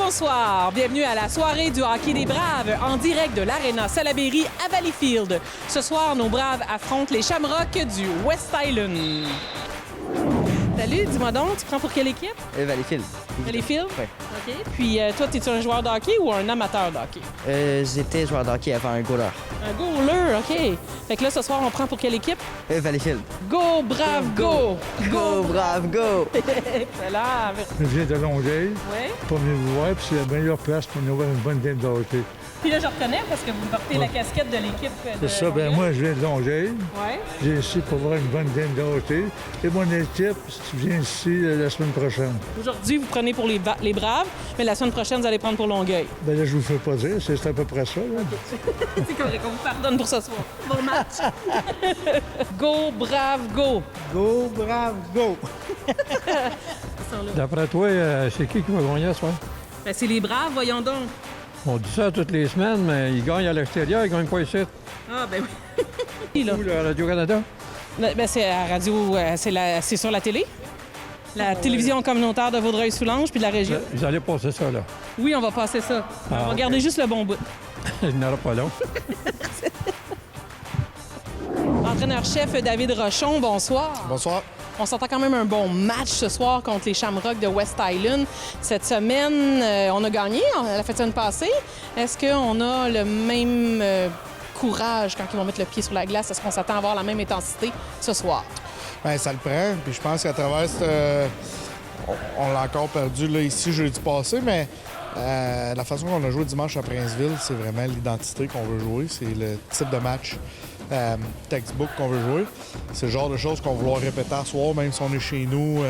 Bonsoir, bienvenue à la soirée du hockey des Braves en direct de l'Arena Salaberry à Valleyfield. Ce soir, nos Braves affrontent les Shamrocks du West Island. Salut, dis-moi donc, tu prends pour quelle équipe? Valleyfield. Valleyfield? Oui. OK. Puis toi, es-tu un joueur de hockey ou un amateur de hockey? J'étais joueur de hockey avant un goaler. Un goaler, OK. Fait que là, ce soir, on prend pour quelle équipe? Valleyfield. Go, Brave, go! Go, brave, go! Excellent. Je viens de Longueuil Oui. pour venir vous voir, puis c'est la meilleure place pour nous avoir une bonne game de hockey. Puis là, je reconnais parce que vous portez la casquette de l'équipe de C'est ça, ben Longueuil. moi, je viens de Longueuil. Ouais. J'ai ici pour voir une bonne game de hockey. Et mon équipe, tu viens ici la semaine prochaine. Aujourd'hui, vous prenez pour les Braves, mais la semaine prochaine, vous allez prendre pour Longueuil. Ben là, je vous fais pas dire, c'est à peu près ça. Là. C'est correct, on vous pardonne pour ce soir. Bon match. Go, Brave, go! Go, brave, go! D'après toi, c'est qui va gagner ce soir? Ben, c'est les Braves, voyons donc. On dit ça toutes les semaines, mais ils gagnent à l'extérieur, ils gagnent pas ici. Ah, ben oui. Là. Où, le Radio-Canada? Ben, c'est à radio, c'est sur la télé. La télévision communautaire de Vaudreuil-Soulanges puis de la région. Vous allez passer ça, là. Oui, on va passer ça. On va garder juste le bon bout. Il n'aura pas long. Entraîneur-chef David Rochon, bonsoir. Bonsoir. On s'entend quand même un bon match ce soir contre les Shamrocks de West Island. Cette semaine, on a gagné la fin de semaine passée. Est-ce qu'on a le même courage quand ils vont mettre le pied sur la glace? Est-ce qu'on s'attend à avoir la même intensité ce soir? Bien, ça le prend. Puis je pense qu'à travers on l'a encore perdu là, ici jeudi passé, mais la façon qu'on a joué dimanche à Princeville, c'est vraiment l'identité qu'on veut jouer. C'est le type de match textbook qu'on veut jouer. C'est le genre de choses qu'on va vouloir répéter à soir, même si on est chez nous.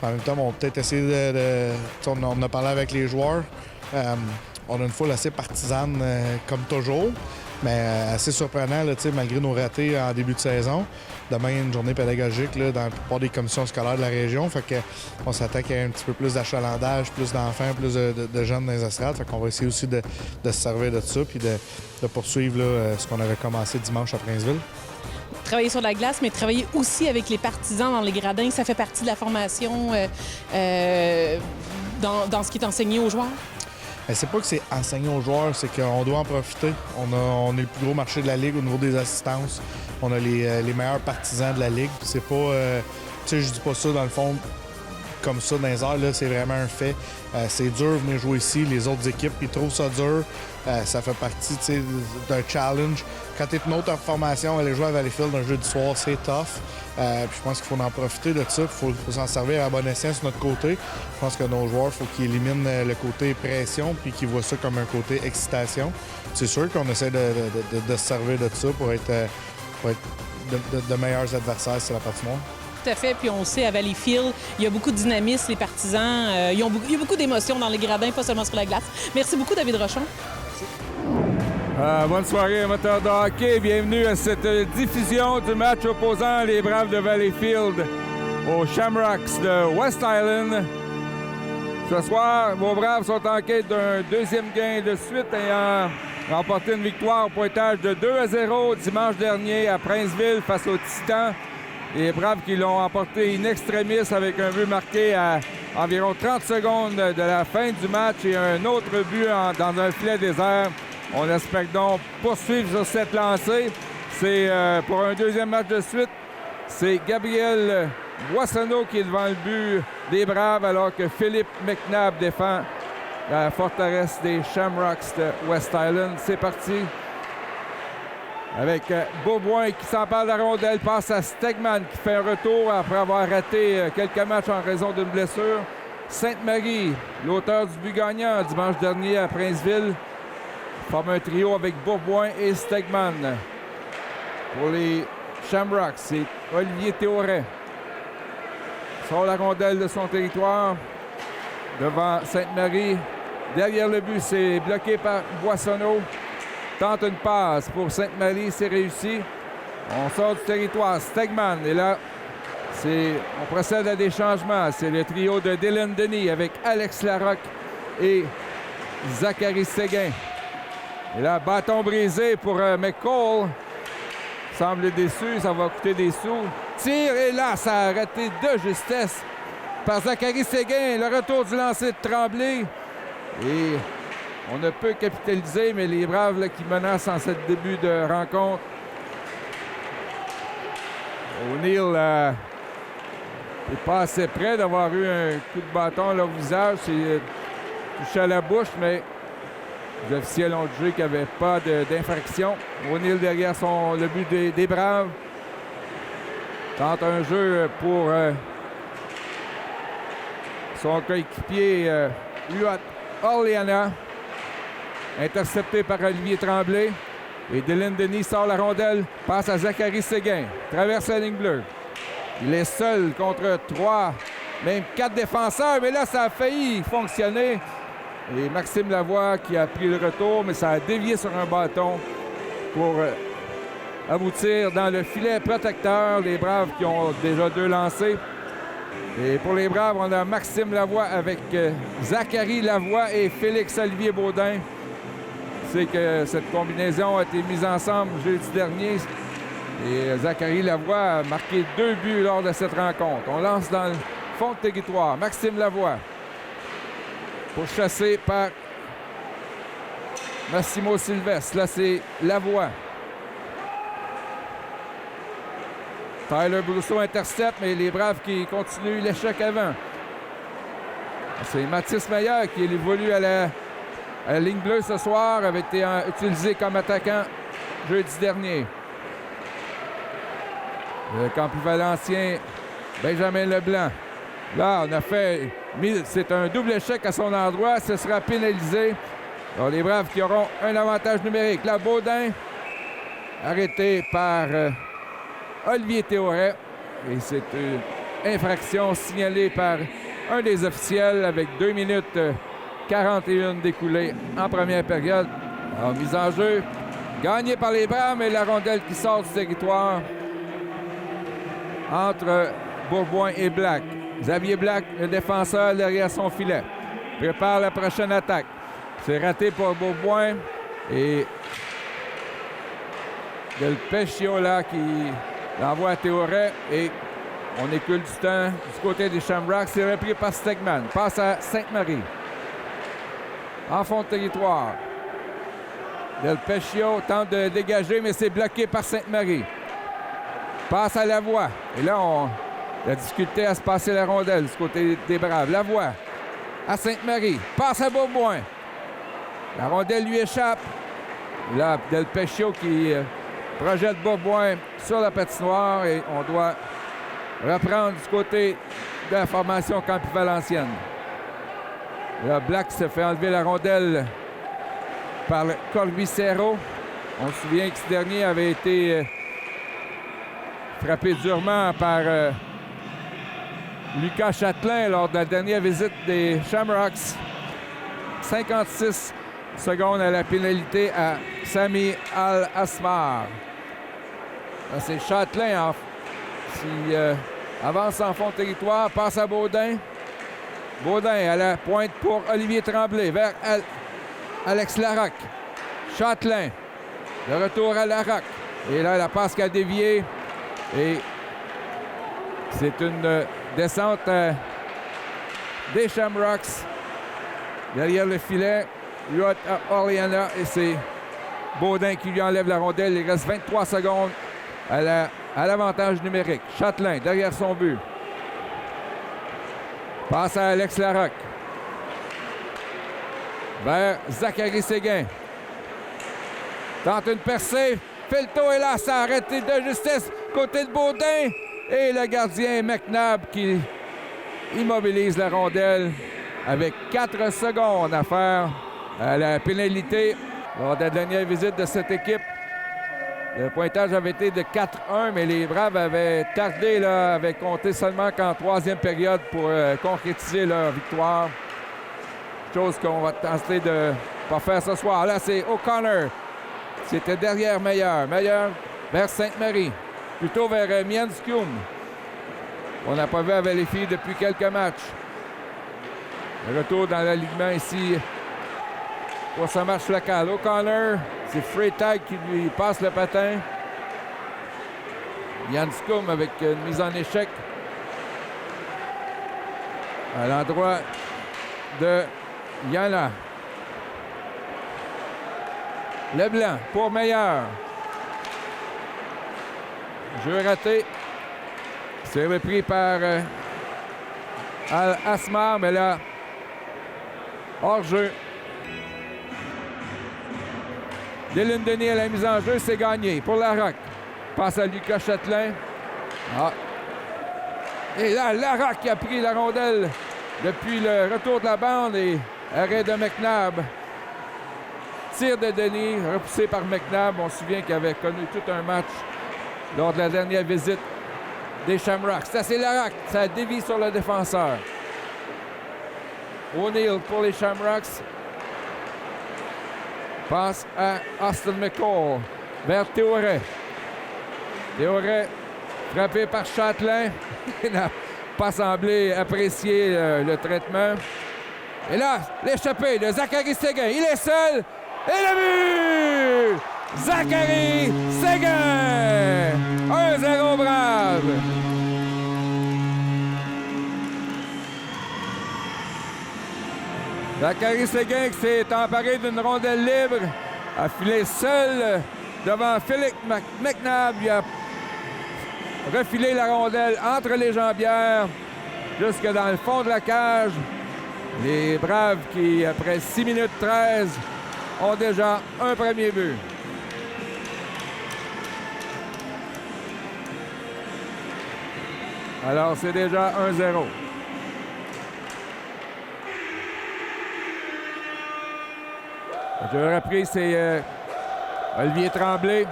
En même temps, on va peut-être essayer on en a parlé avec les joueurs. On a une foule assez partisane, comme toujours, mais assez surprenant, là, malgré nos ratés en début de saison. Demain, une journée pédagogique là, dans la plupart des commissions scolaires de la région. Fait qu'on s'attend qu'il y ait un petit peu plus d'achalandage, plus d'enfants, plus de jeunes dans les estrades. Fait qu'on va essayer aussi de se servir de ça puis de poursuivre là, ce qu'on avait commencé dimanche à Princeville. Travailler sur la glace, mais travailler aussi avec les partisans dans les gradins, ça fait partie de la formation dans ce qui est enseigné aux joueurs? Mais c'est pas que c'est enseigné aux joueurs, c'est qu'on doit en profiter. On est le plus gros marché de la Ligue au niveau des assistances. On a les meilleurs partisans de la Ligue. C'est pas... tu sais, je dis pas ça dans le fond comme ça dans les airs, là, c'est vraiment un fait. C'est dur de venir jouer ici. Les autres équipes, ils trouvent ça dur. Ça fait partie, tu sais, d'un challenge. Quand tu es une autre formation, aller jouer à Valleyfield un jeudi soir, c'est tough. Puis je pense qu'il faut en profiter de ça. Il faut s'en servir à bon escient sur notre côté. Je pense que nos joueurs, il faut qu'ils éliminent le côté pression puis qu'ils voient ça comme un côté excitation. C'est sûr qu'on essaie de se servir de ça pour être de meilleurs adversaires sur la patinoire. Tout à fait. Puis on le sait, à Valleyfield, il y a beaucoup de dynamisme. Les partisans, il y a beaucoup d'émotions dans les gradins, pas seulement sur la glace. Merci beaucoup, David Rochon. Bonne soirée, amateurs de hockey. Bienvenue à cette diffusion du match opposant les Braves de Valleyfield aux Shamrocks de West Island. Ce soir, vos Braves sont en quête d'un deuxième gain de suite ayant remporté une victoire au pointage de 2-0 dimanche dernier à Princeville face aux Titans. Les Braves qui l'ont emporté in extremis avec un but marqué à environ 30 secondes de la fin du match et un autre but dans un filet désert. On espère donc poursuivre sur cette lancée. C'est pour un deuxième match de suite. C'est Gabriel Boissonneau qui est devant le but des Braves alors que Philippe McNabb défend la forteresse des Shamrocks de West Island. C'est parti avec Beaubois qui s'empare de la rondelle, passe à Stegman qui fait un retour après avoir raté quelques matchs en raison d'une blessure. Sainte-Marie, l'auteur du but gagnant dimanche dernier à Princeville, forme un trio avec Bourboin et Stegman. Pour les Shamrocks, c'est Olivier Théoret. Sort la rondelle de son territoire devant Sainte-Marie. Derrière le but, c'est bloqué par Boissonneau. Tente une passe pour Sainte-Marie, c'est réussi. On sort du territoire. Stegman est là. On procède à des changements. C'est le trio de Dylan Denis avec Alex Larocque et Zachary Séguin. Et là, bâton brisé pour McCall. Semble déçu, ça va coûter des sous. Tire et là, ça a arrêté de justesse par Zachary Séguin. Le retour du lancer de Tremblay. Et on ne peut capitaliser, mais les Braves là, qui menacent en ce début de rencontre. O'Neill n'est pas assez près d'avoir eu un coup de bâton là, au visage. C'est touché à la bouche, mais les officiels ont jugé qu'il n'y avait pas d'infraction. O'Neill derrière le but des Braves. Tente un jeu pour son coéquipier Uat Orleana. Intercepté par Olivier Tremblay. Et Dylan Denis sort la rondelle, passe à Zachary Séguin. Traverse la ligne bleue. Il est seul contre 3, même 4 défenseurs. Mais là, ça a failli fonctionner. Et Maxime Lavoie qui a pris le retour, mais ça a dévié sur un bâton pour aboutir dans le filet protecteur. Les Braves qui ont déjà 2 lancés. Et pour les Braves, on a Maxime Lavoie avec Zachary Lavoie et Félix-Olivier Baudin. C'est que cette combinaison a été mise ensemble jeudi dernier. Et Zachary Lavoie a marqué 2 buts lors de cette rencontre. On lance dans le fond de territoire. Maxime Lavoie. Pourchassé par Massimo Sylvestre. Là, c'est Lavoie. Tyler Brousseau intercepte, mais les Braves qui continuent l'échec avant. C'est Mathis Meyer qui évolue à la ligne bleue ce soir, avait été utilisé comme attaquant jeudi dernier. Le Campus Valencien, Benjamin Leblanc. Là, on a fait... C'est un double échec à son endroit. Ce sera pénalisé. Alors, les Braves qui auront un avantage numérique. Là, Baudin, arrêté par Olivier Théoret. Et c'est une infraction signalée par un des officiels avec 2 minutes 41 découlées en première période. Alors, mise en jeu, gagné par les Braves, mais la rondelle qui sort du territoire entre Bourboin et Black. Xavier Black, le défenseur derrière son filet, prépare la prochaine attaque. C'est raté pour Bourboin et Del Pescio là qui l'envoie à Théoret et on écoule du temps du côté des Shamrocks. C'est repris par Stegman. Passe à Sainte-Marie. En fond de territoire. Del Pescio tente de dégager, mais c'est bloqué par Sainte-Marie. Passe à Lavoie. Et là, la difficulté à se passer la rondelle du côté des Braves. Lavoie à Sainte-Marie. Passe à Bourboin. La rondelle lui échappe. Là, Del Pescio qui projette Bourboin sur la patinoire et on doit reprendre du côté de la formation Campus Valencienne. Là, Black se fait enlever la rondelle par le Corbicero. On se souvient que ce dernier avait été frappé durement par Lucas Châtelain lors de la dernière visite des Shamrocks. 56 secondes à la pénalité à Sami Al-Asmar. C'est Châtelain qui avance en fond de territoire, passe à Baudin. Baudin à la pointe pour Olivier Tremblay vers Alex Larocque. Châtelain, le retour à Larocque. Et là, la passe qui a dévié. Et c'est une descente des Shamrocks derrière le filet. Uat Orleana et c'est Baudin qui lui enlève la rondelle. Il reste 23 secondes à l'avantage numérique. Châtelain derrière son but. Passe à Alex Larocque. Vers Zachary Séguin. Tente une percée. Filto est là, ça a arrêté de justesse. Côté de Baudin. Et le gardien McNabb qui immobilise la rondelle avec 4 secondes à faire à la pénalité. Lors de la dernière visite de cette équipe, le pointage avait été de 4-1, mais les Braves avaient tardé, là, avaient compté seulement qu'en 3e période pour concrétiser leur victoire. Chose qu'on va tenter de ne pas faire ce soir. Là, c'est O'Connor. C'était derrière Meyer. Meyer vers Sainte-Marie. Plutôt vers Mianscum. On n'a pas vu avec les filles depuis quelques matchs. Le retour dans l'alignement ici pour ce match local. O'Connor, c'est Freytag qui lui passe le patin. Mianscum avec une mise en échec à l'endroit de Yana. Leblanc pour Meilleur. Jeu raté. C'est repris par Asmar, mais là, hors-jeu. Dylan Denis à la mise en jeu, c'est gagné pour Larocque. Passe à Lucas Châtelain. Ah. Et là, Larocque qui a pris la rondelle depuis le retour de la bande et arrêt de McNabb. Tir de Denis, repoussé par McNabb. On se souvient qu'il avait connu tout un match lors de la dernière visite des Shamrocks. Ça, c'est Larocque. Ça dévie sur le défenseur. O'Neill pour les Shamrocks. Passe à Austin McCall vers Théoret. Théoret frappé par Châtelain. Il n'a pas semblé apprécier le traitement. Et là, l'échappée de Zachary Séguin. Il est seul. Et le but! Zachary Séguin! 1-0 Brave! Zachary Séguin qui s'est emparé d'une rondelle libre, a filé seul devant Philippe McNabb. Il a refilé la rondelle entre les jambières jusque dans le fond de la cage. Les Braves qui, après 6 minutes 13, ont déjà un premier but. Alors, c'est déjà 1-0. Je le rappelle, c'est Olivier Tremblay.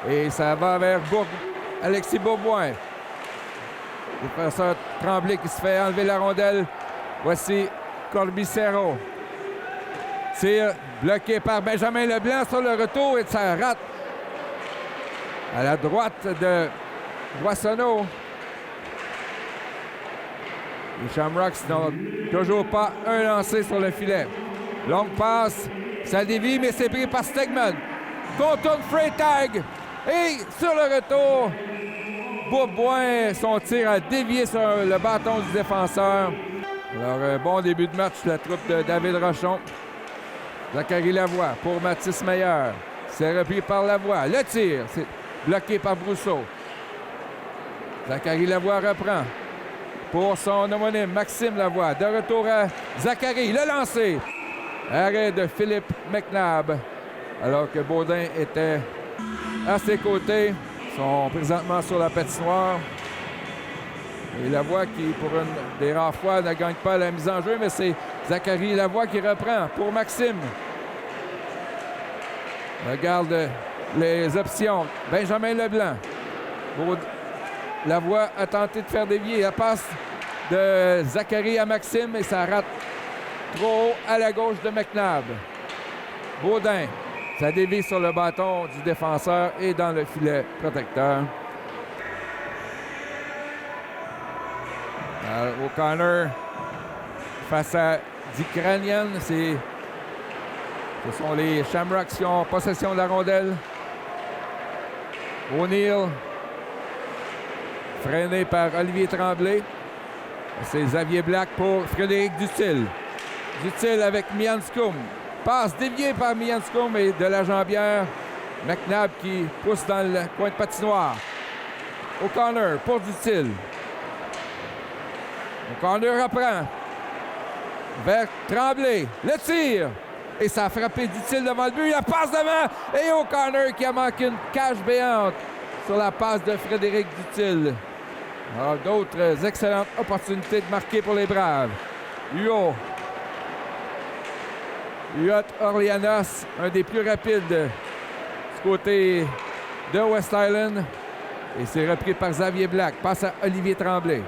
Et ça va vers Alexis Bourboin. Le professeur Tremblay qui se fait enlever la rondelle. Voici Corbicero. Tir bloqué par Benjamin Leblanc sur le retour et ça rate à la droite de Boissonneau. Les Shamrocks n'ont toujours pas un lancé sur le filet. Longue passe, ça dévie, mais c'est pris par Stegman. Contourne Freytag. Et sur le retour, Bourboin, son tir a dévié sur le bâton du défenseur. Alors, bon début de match, la troupe de David Rochon. Zachary Lavoie pour Mathis Meilleur. C'est repris par Lavoie. Le tir, c'est bloqué par Brousseau. Zachary Lavoie reprend pour son homonyme Maxime Lavoie. De retour à Zachary, le lancer. Arrêt de Philippe McNabb. Alors que Baudin était à ses côtés. Ils sont présentement sur la patinoire. Et Lavoie qui, pour une des rares fois, ne gagne pas la mise en jeu, mais c'est Zachary Lavoie qui reprend pour Maxime. Regarde les options. Benjamin Leblanc. Lavoie a tenté de faire dévier la passe de Zachary à Maxime et ça rate trop haut à la gauche de McNabb. Baudin, ça dévie sur le bâton du défenseur et dans le filet protecteur. O'Connor face à Dikranian. Ce sont les Shamrocks qui ont possession de la rondelle. O'Neill, freiné par Olivier Tremblay. C'est Xavier Black pour Frédéric Dutil. Dutil avec Mianscombe. Passe déviée par Mianscombe et de la jambière. McNabb qui pousse dans le coin de patinoire. O'Connor pour Dutil. O'Connor reprend. Vers Tremblay. Le tir. Et ça a frappé Dutil devant le but. Il passe devant. Et O'Connor qui a manqué une cage béante sur la passe de Frédéric Dutil. Alors, d'autres excellentes opportunités de marquer pour les Braves. Huot Orlianos, un des plus rapides du côté de West Island. Et c'est repris par Xavier Black. Passe à Olivier Tremblay.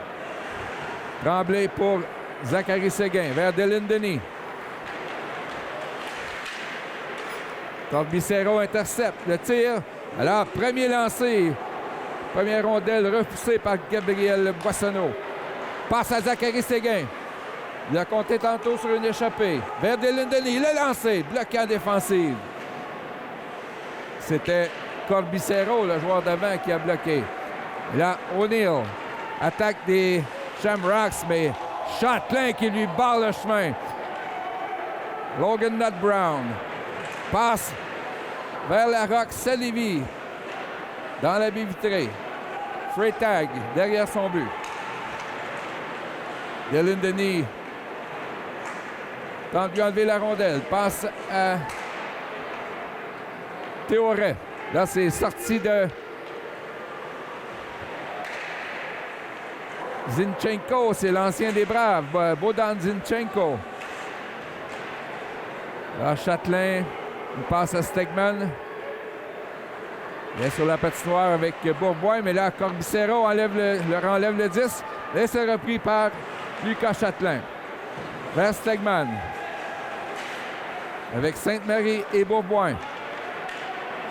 Tremblay pour Zachary Séguin vers Dylan Denis. Corbicero intercepte le tir. Alors, premier lancé. Première rondelle repoussée par Gabriel Boissonneau. Passe à Zachary Séguin. Il a compté tantôt sur une échappée. Vers Dylan Denis, le lancé. Bloqué en défensive. C'était Corbicero, le joueur d'avant, qui a bloqué. Et là, O'Neill attaque des Shamrocks, mais Châtelain qui lui barre le chemin. Logan Nutt Brown passe vers la Rock. Salivi dans la baie vitrée. Freytag derrière son but. Dylan Denis tente de lui enlever la rondelle. Passe à Théoret. Là, c'est sorti de Zinchenko. C'est l'ancien des Braves. Bodan Zinchenko. Là, Châtelain. Il passe à Stegman. Il est sur la patinoire avec Bourboin, mais là, Corbicero leur enlève le 10. Et c'est repris par Lucas Châtelain. Vers Stegman. Avec Sainte-Marie et Bourboin.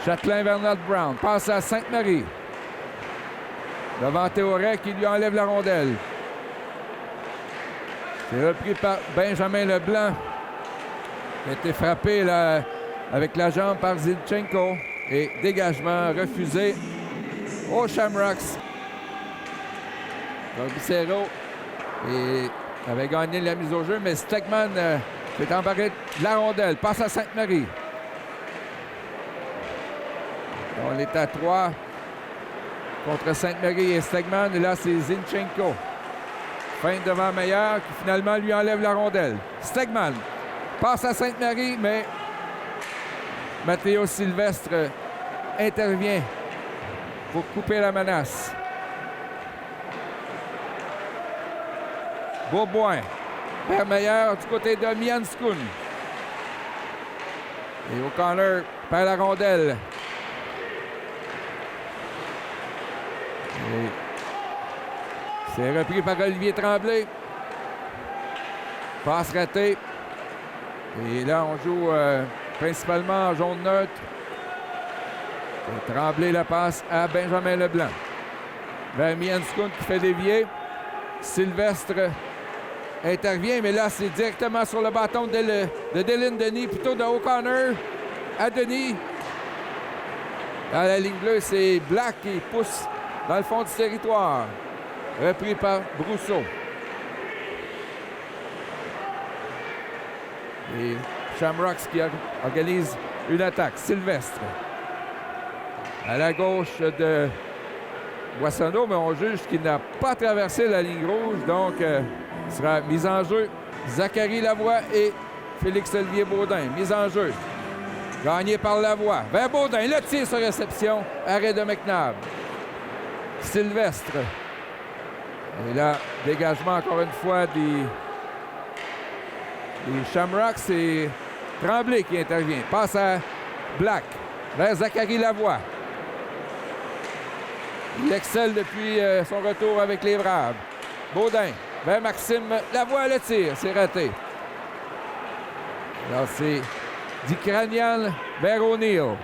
Châtelain vers Nat Brown. Passe à Sainte-Marie. Devant Théoret qui lui enlève la rondelle. C'est repris par Benjamin Leblanc. Il a été frappé là, avec la jambe par Zinchenko. Et dégagement refusé aux Shamrocks. Corbicero avait gagné la mise au jeu, mais Stegman s'est emparé de la rondelle. Passe à Sainte-Marie. On est à 3 contre Sainte-Marie et Stegman. Et là, c'est Zinchenko. Feinte devant Meilleur qui finalement lui enlève la rondelle. Stegman passe à Sainte-Marie, mais Matteo Sylvestre intervient pour couper la menace. Bourboin vers Meilleur du côté de Mianskun. Et O'Connor perd la rondelle. Et c'est repris par Olivier Tremblay. Passe ratée. Et là, on joue principalement en jaune neutre. Et Tremblay la passe à Benjamin Leblanc. Vers Mianskun qui fait dévier. Sylvestre intervient, mais là, c'est directement sur le bâton de Dylan Denis, plutôt de O'Connor à Denis. Dans la ligne bleue, c'est Black qui pousse dans le fond du territoire. Repris par Brousseau. Et Shamrocks qui organise une attaque. Sylvestre. À la gauche de Boissonneau, mais on juge qu'il n'a pas traversé la ligne rouge. Donc, sera mise en jeu Zachary Lavoie et Félix-Olivier Baudin. Mise en jeu. Gagné par Lavoie. Vers Baudin. Le tir sur réception. Arrêt de McNabb. Sylvestre. Et là, dégagement encore une fois des Shamrocks. C'est Tremblay qui intervient. Passe à Black. Vers Zachary Lavoie. Il excelle depuis son retour avec les Braves. Baudin vers Maxime Lavoie, le tir. C'est raté. Là, c'est Dicranian vers O'Neill.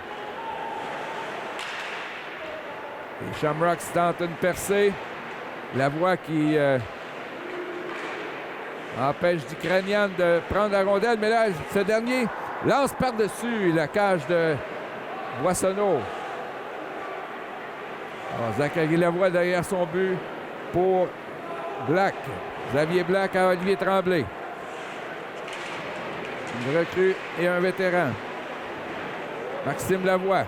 Les Shamrocks tentent une percée. Lavoie qui empêche Dicranian de prendre la rondelle. Mais là, ce dernier lance par-dessus la cage de Boissonneau. Alors, Zachary Lavoie derrière son but pour Black. Xavier Black à Olivier Tremblay. Une recrue et un vétéran. Maxime Lavoie.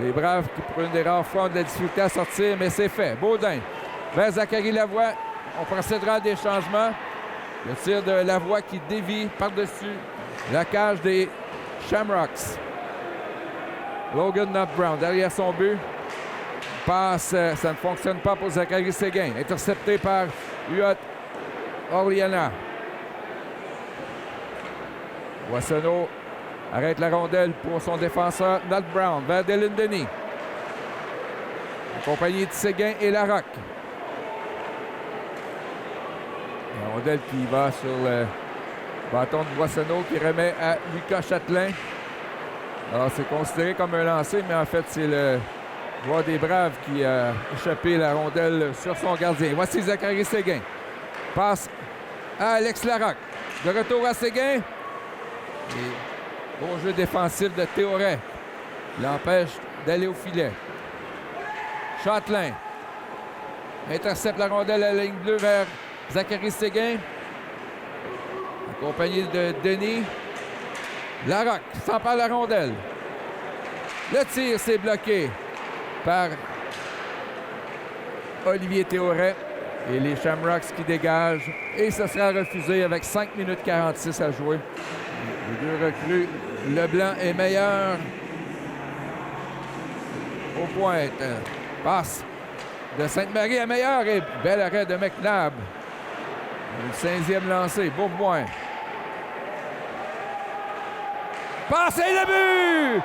Les Braves qui, pour une des rares fois, ont de la difficulté à sortir, mais c'est fait. Baudin vers Zachary Lavoie. On procédera à des changements. Le tir de Lavoie qui dévie par-dessus la cage des Shamrocks. Logan Nott Brown derrière son but. Passe, ça ne fonctionne pas pour Zachary Séguin. Intercepté par Huot Orliana. Boissonneau arrête la rondelle pour son défenseur Nott Brown vers Dylan Denis. Accompagné de Séguin et Larocque. La rondelle qui va sur le bâton de Boissonneau qui remet à Lucas Châtelain. Alors c'est considéré comme un lancer, mais en fait c'est le joueur des Braves qui a échappé la rondelle sur son gardien. Voici Zachary Séguin. Passe à Alex Larocque. De retour à Séguin. Et bon jeu défensif de Théoret. L'empêche d'aller au filet. Châtelain intercepte la rondelle à la ligne bleue vers Zachary Séguin. Accompagné de Denis. Larocque s'empare la rondelle. Le tir, c'est bloqué par Olivier Théoret. Et les Shamrocks qui dégagent. Et ce sera refusé avec 5 minutes 46 à jouer. Les deux recrues. Leblanc est meilleur. Au pointe. Passe de Sainte-Marie à meilleur. Et bel arrêt de McNabb. Le 15e lancé. Bourboin. Passe et le but!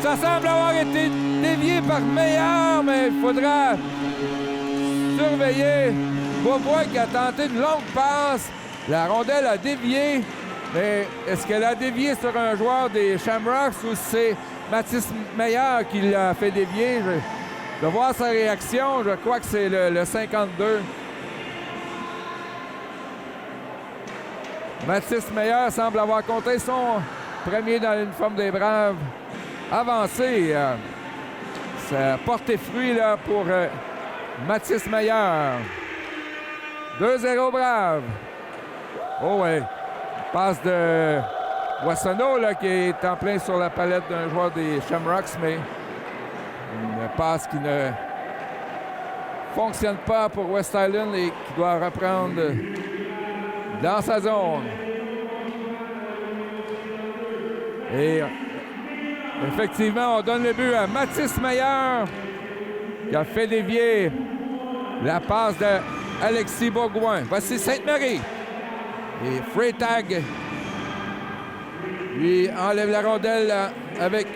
Ça semble avoir été dévié par meilleur, mais il faudra surveiller. Bourboin qui a tenté une longue passe. La rondelle a dévié. Mais est-ce qu'elle a dévié sur un joueur des Shamrocks ou c'est Mathis Meilleur qui l'a fait dévier? De voir sa réaction, je crois que c'est le 52. Mathis Meilleur semble avoir compté son premier dans l'uniforme des Braves. Avancé. Ça a porté fruit là, pour Mathis Meilleur. 2-0 Braves. Oh ouais. Passe de Boissonneau là, qui est en plein sur la palette d'un joueur des Shamrocks, mais une passe qui ne fonctionne pas pour West Island et qui doit reprendre dans sa zone. Et effectivement, on donne le but à Mathis Meilleur qui a fait dévier la passe d'Alexis Bourgoin. Voici Sainte-Marie. Et Freytag lui enlève la rondelle avec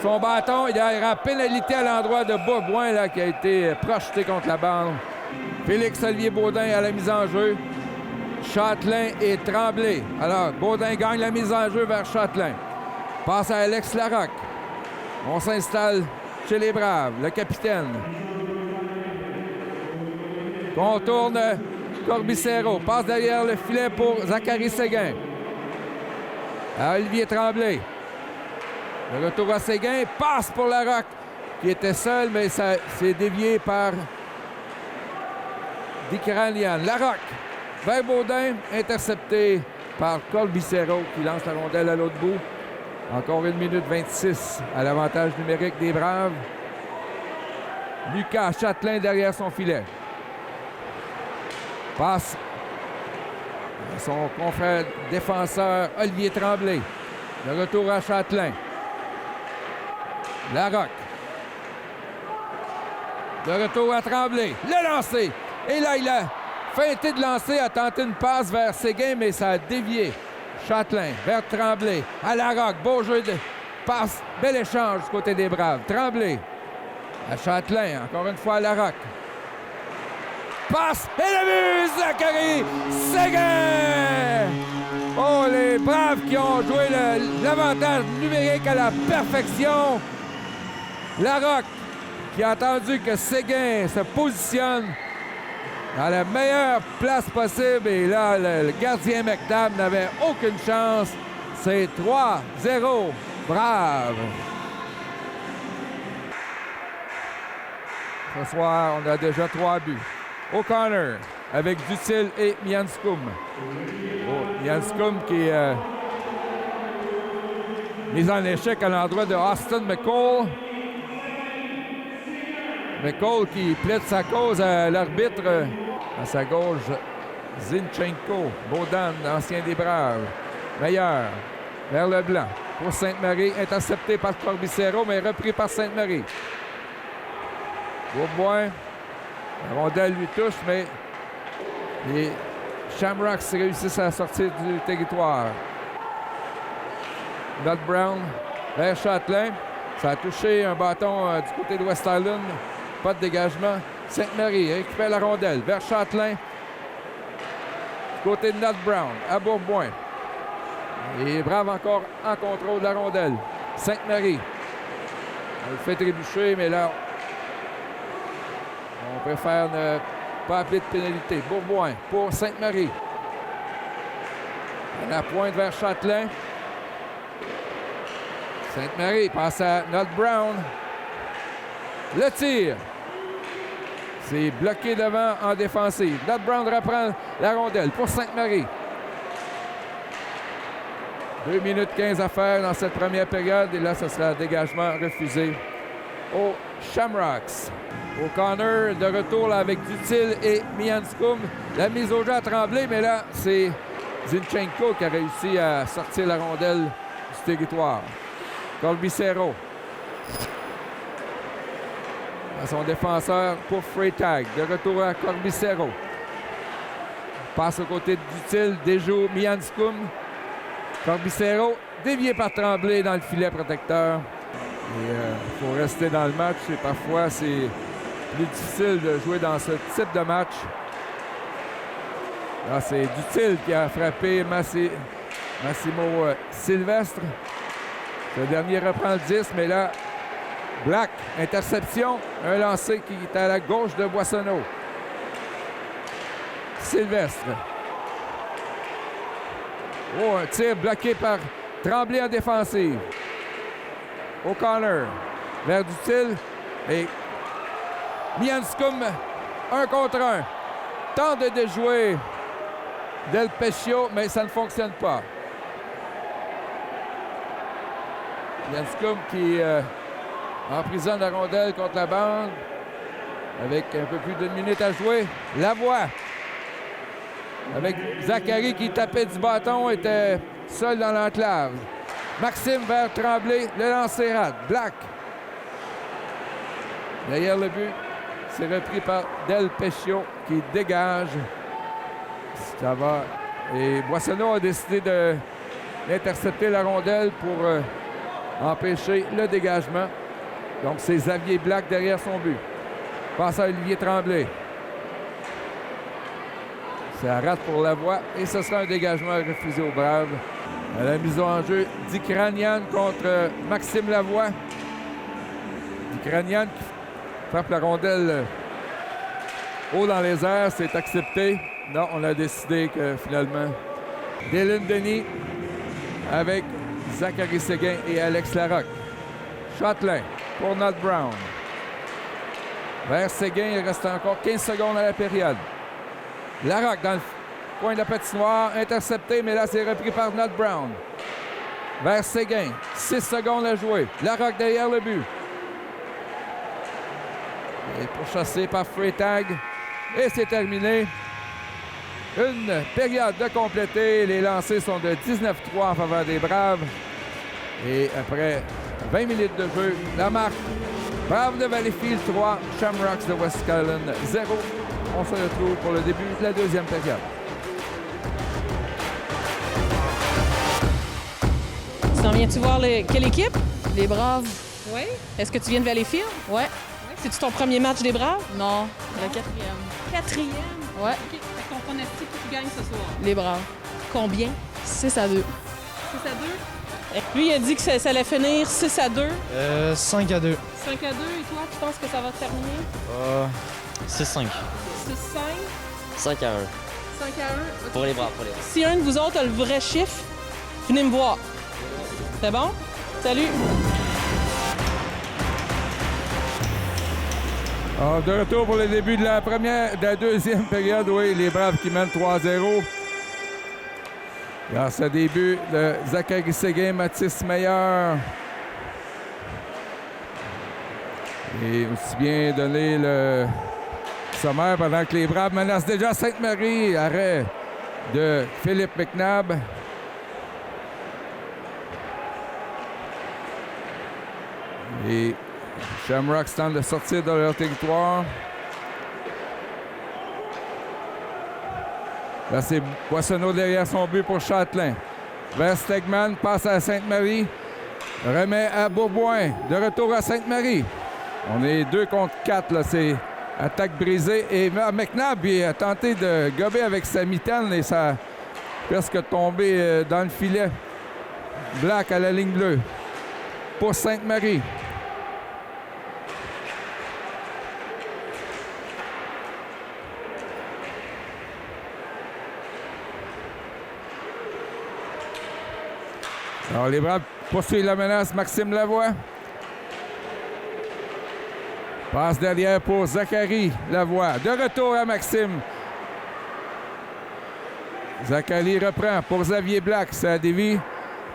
son bâton. Il y aura pénalité à l'endroit de Bourgoin là, qui a été projeté contre la bande. Félix-Olivier Baudin à la mise en jeu. Châtelain et Tremblay. Alors, Baudin gagne la mise en jeu vers Châtelain. Passe à Alex Larocque. On s'installe chez les Braves. Le capitaine. Contourne Corbicero. Passe derrière le filet pour Zachary Séguin. À Olivier Tremblay. Le retour à Séguin. Passe pour Larocque qui était seul, mais ça s'est dévié par Dicranian. Larocque vers Baudin, intercepté par Corbicero qui lance la rondelle à l'autre bout. Encore 1 minute 26 à l'avantage numérique des Braves. Lucas Châtelain derrière son filet. Passe à son confrère défenseur Olivier Tremblay. Le retour à Châtelain. Larocque. Le retour à Tremblay. Le lancer. Et là, il a feinté de lancer, a tenté une passe vers Séguin, mais ça a dévié. Châtelain vers Tremblay. À Larocque. Beau jeu de passe. Bel échange du côté des Braves. Tremblay. À Châtelain. Encore une fois à Larocque. Passe et le but, Zachary Séguin! Oh, les Braves qui ont joué l'avantage numérique à la perfection. Larocque qui a attendu que Séguin se positionne dans la meilleure place possible. Et là, le gardien McNabb n'avait aucune chance. C'est 3-0 Braves. Ce soir, on a déjà 3 buts. O'Connor avec Dutil et Mianscum. Oh, Mianscum qui est mis en échec à l'endroit de Austin McCall. McCall qui plaide sa cause à l'arbitre. À sa gauche, Zinchenko. Baudin, ancien des Braves. Meilleur vers le blanc. Pour Sainte-Marie, intercepté par Corbicero, mais repris par Sainte-Marie. Bourboin. La rondelle lui touche, mais les Shamrocks réussissent à sortir du territoire. Nut Brown vers Châtelain. Ça a touché un bâton du côté de West Island. Pas de dégagement. Sainte-Marie récupère la rondelle vers Châtelain. Du côté de Nut Brown à Bourboin. Et Brave encore en contrôle de la rondelle. Sainte-Marie. On le fait trébucher, mais là, on préfère ne pas appeler de pénalité. Bourboin pour Sainte-Marie. À la pointe vers Châtelain. Sainte-Marie passe à Nut Brown. Le tir. C'est bloqué devant en défensive. Nut Brown reprend la rondelle pour Sainte-Marie. 2 minutes 15 à faire dans cette première période. Et là, ce sera un dégagement refusé aux Shamrocks. O'Connor de retour là, avec Dutil et Mianscum. La mise au jeu a tremblé, mais là, c'est Zinchenko qui a réussi à sortir la rondelle du territoire. Corbicero. À son défenseur pour Freytag. De retour à Corbicero. Passe aux côtés de Dutil, déjoue Mianscum. Corbicero, dévié par Tremblay dans le filet protecteur. Il faut rester dans le match et parfois c'est plus difficile de jouer dans ce type de match. Là, c'est Dutil qui a frappé Massimo Sylvestre. Ce dernier reprend le 10, mais là, Black, interception, un lancer qui est à la gauche de Boissonneau. Sylvestre. Oh, un tir bloqué par Tremblay en défensive. O'Connor vers Dutil et Mianscum, 1 contre 1. Tente de déjouer Del Pescio, mais ça ne fonctionne pas. Mianscum qui emprisonne la rondelle contre la bande avec un peu plus d'une minute à jouer. Lavoie avec Zachary qui tapait du bâton, était seul dans l'enclave. Maxime vers Tremblay, le lancer rate. Black. Derrière le but, c'est repris par Del Pescio qui dégage. Ça va. Et Boissonneau a décidé d'intercepter la rondelle pour empêcher le dégagement. Donc c'est Xavier Black derrière son but. Passe à Olivier Tremblay. Ça rate pour Lavoie et ce sera un dégagement refusé aux Braves. À la mise en jeu, Dikranian contre Maxime Lavoie. Dikranian qui frappe la rondelle haut dans les airs, c'est accepté. Non, on a décidé que finalement, Dylan Denis avec Zachary Séguin et Alex Larocque. Châtelain pour Nat Brown. Vers Séguin, il reste encore 15 secondes à la période. Larocque dans le coin de la patinoire, intercepté, mais là, c'est repris par Nat Brown. Vers Séguin, 6 secondes à jouer. Larocque derrière le but. Et pourchassé par Freytag. Et c'est terminé. Une période de compléter. Les lancers sont de 19-3 en faveur des Braves. Et après 20 minutes de jeu, la marque Braves de Valleyfield 3, Shamrocks de West Island 0. On se retrouve pour le début de la deuxième période. Tu t'en viens-tu voir quelle équipe? Les Braves? Oui. Est-ce que tu viens de Valleyfield? Ouais. C'est-tu ton premier match des Braves? Non, le 4e. 4e? Ouais. OK. Fait qu'on pronostique qui gagne ce soir. Les Braves. Combien? 6-2. 6-2? Lui, il a dit que ça allait finir 6-2. 5-2. 5-2. Et toi, tu penses que ça va terminer? 6-5. 6-5? 5-1. 5-1? Pour les Braves, Si un de vous autres a le vrai chiffre, venez me voir. C'est bon? Salut! Alors, de retour pour le début de la deuxième période. Oui, les Braves qui mènent 3-0. Grâce à des buts de Zachary Séguin, Mathis Meilleur. Et aussi bien donner le sommaire pendant que les Braves menacent déjà Sainte-Marie. Arrêt de Philippe McNabb. Et Shamrocks tentent de sortir de leur territoire. Là, c'est Boissonneau derrière son but pour Châtelain. Vers Stegman, passe à Sainte-Marie. Remet à Beauboin. De retour à Sainte-Marie. On est 2 contre 4. Là, c'est attaque brisée. Et McNabb il a tenté de gober avec sa mitaine et ça a presque tombé dans le filet. Black à la ligne bleue. Pour Sainte-Marie. Alors, les Braves poursuivent la menace. Maxime Lavoie. Passe derrière pour Zachary Lavoie. De retour à Maxime. Zachary reprend pour Xavier Black. Ça dévie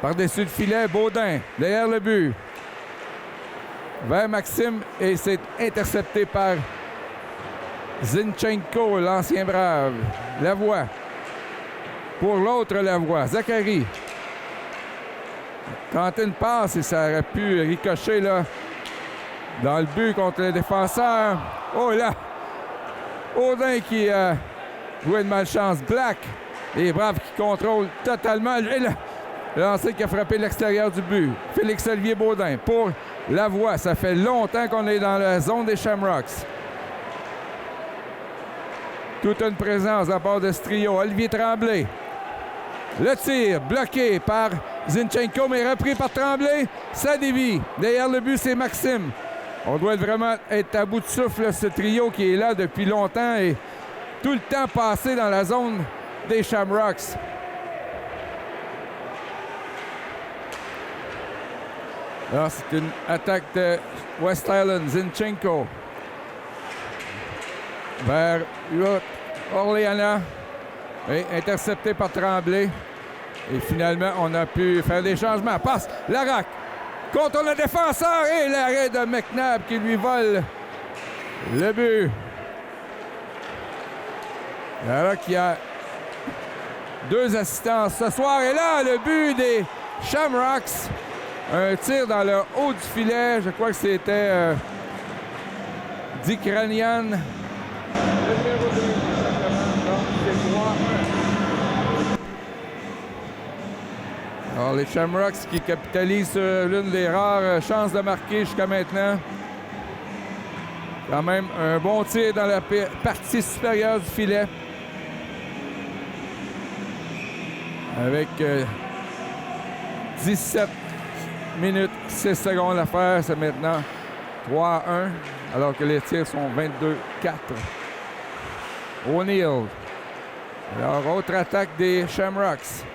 Par-dessus le filet, Baudin, derrière le but. Vers Maxime, et c'est intercepté par Zinchenko, l'ancien brave. Lavoie. Pour l'autre, Lavoie. Zachary. Tente une passe et ça aurait pu ricocher là, dans le but contre le défenseur. Oh là! Baudin qui jouait de malchance. Black. Les Braves qui contrôlent totalement. Et là, le lancer qui a frappé l'extérieur du but. Félix-Olivier Baudin pour Lavoie. Ça fait longtemps qu'on est dans la zone des Shamrocks. Toute une présence à part de ce trio. Olivier Tremblay. Le tir bloqué par Zinchenko, mais repris par Tremblay. Ça dévie. Derrière le but, c'est Maxime. On doit vraiment être à bout de souffle, ce trio qui est là depuis longtemps et tout le temps passé dans la zone des Shamrocks. Alors, c'est une attaque de West Island. Zinchenko vers Orleana. Et intercepté par Tremblay. Et finalement, on a pu faire des changements. Passe Larocque contre le défenseur et l'arrêt de McNabb qui lui vole le but. Larocque qui a 2 assistances ce soir. Et là, le but des Shamrocks. Un tir dans le haut du filet. Je crois que c'était Dick Ranian. Le numéro 2, donc c'est 3-1. Alors, les Shamrocks qui capitalisent sur l'une des rares chances de marquer jusqu'à maintenant. Quand même un bon tir dans la partie supérieure du filet. Avec 17 minutes, 6 secondes à faire. C'est maintenant 3-1, alors que les tirs sont 22-4. O'Neill. Alors, autre attaque des Shamrocks.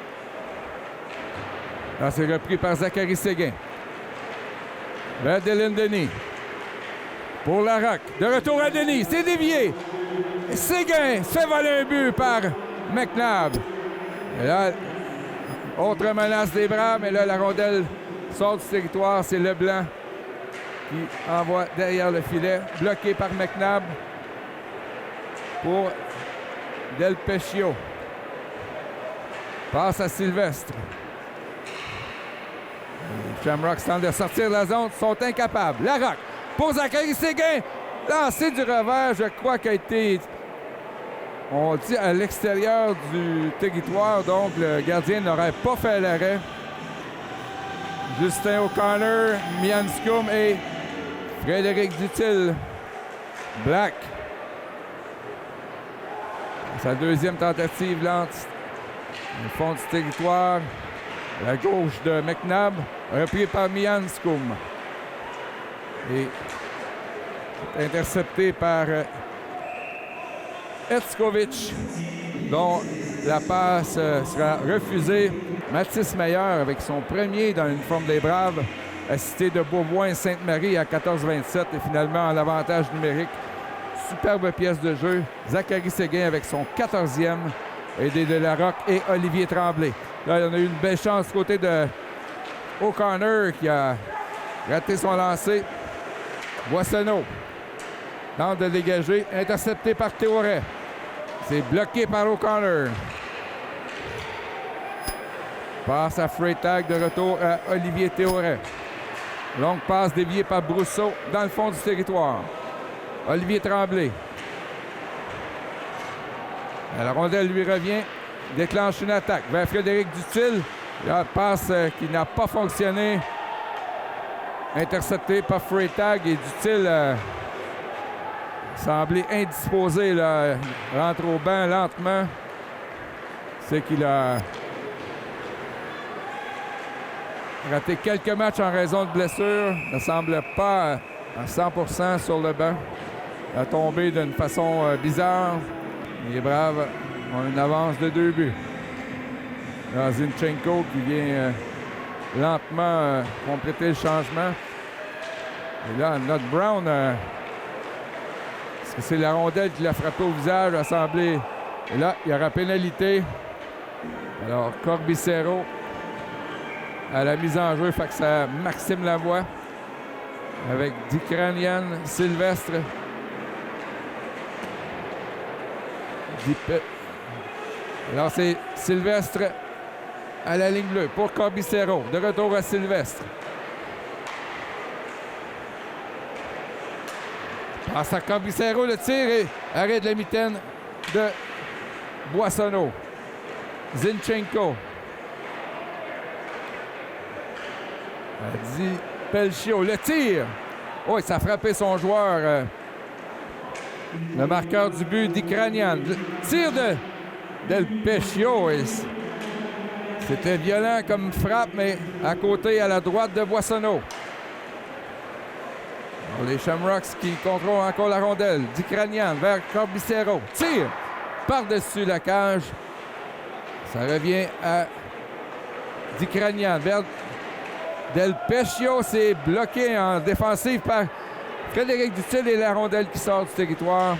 Là, c'est repris par Zachary Séguin. Vers Dylan Denis. Pour Larocque. De retour à Denis. C'est dévié. Séguin se fait voler un but par McNabb. Et là, autre menace des Braves, mais là, la rondelle sort du territoire. C'est Leblanc qui envoie derrière le filet. Bloqué par McNabb pour Del Pescio. Passe à Sylvestre. Les Shamrocks tentent de sortir de la zone, sont incapables. Larocque pour Zachary Séguin. Lancé du revers, je crois qu'il a été, on dit, à l'extérieur du territoire. Donc, le gardien n'aurait pas fait l'arrêt. Justin O'Connor, Mian Scoum et Frédéric Dutil. Black. Sa deuxième tentative lente. Au fond du territoire. La gauche de McNabb, repris par Mian Scoum. Et intercepté par Etzkovic, dont la passe sera refusée. Mathis Meyer, avec son premier dans l'uniforme des Braves, assisté de Beauvoir-Sainte-Marie à 14-27 et finalement en avantage numérique. Superbe pièce de jeu. Zachary Séguin avec son 14e, aidé de Larocque et Olivier Tremblay. Là, on a eu une belle chance du côté de O'Connor qui a raté son lancer. Boissonneau tente de dégager, intercepté par Théoret. C'est bloqué par O'Connor. Passe à Freytag, de retour à Olivier Théoret. Longue passe déviée par Brousseau dans le fond du territoire. Olivier Tremblay. La rondelle lui revient. Déclenche une attaque vers Frédéric Dutil. La passe qui n'a pas fonctionné. Intercepté par Freytag et Dutil semblait indisposé. Là. Il rentre au banc lentement. C'est qu'il a raté quelques matchs en raison de blessures. Ne semble pas à 100% sur le banc. Il a tombé d'une façon bizarre. Les Braves ont une avance de 2 buts. Là, Zinchenko qui vient lentement compléter le changement. Et là, notre Brown, est-ce que c'est la rondelle qui l'a frappé au visage, a semblé. Et là, il y aura pénalité. Alors, Corbicero à la mise en jeu. Fait que c'est Maxime Lavoie avec Dikranian, Sylvestre. Alors c'est Sylvestre à la ligne bleue pour Corbicero. De retour à Sylvestre. Passe à Corbicero, le tir et arrêt de la mitaine de Boissonneau. Zinchenko. Di Pelcio, le tir. Oh, ça a frappé son joueur. Le marqueur du but, Dikranian. Le tir de Del Pescio. C'était violent comme frappe, mais à côté, à la droite de Boissonneau. Alors, les Shamrocks qui contrôlent encore la rondelle. Dikranian vers Corbicero. Tire par-dessus la cage. Ça revient à Dikranian vers Del Pescio. C'est bloqué en défensive par Frédéric Dutil et la rondelle qui sort du territoire.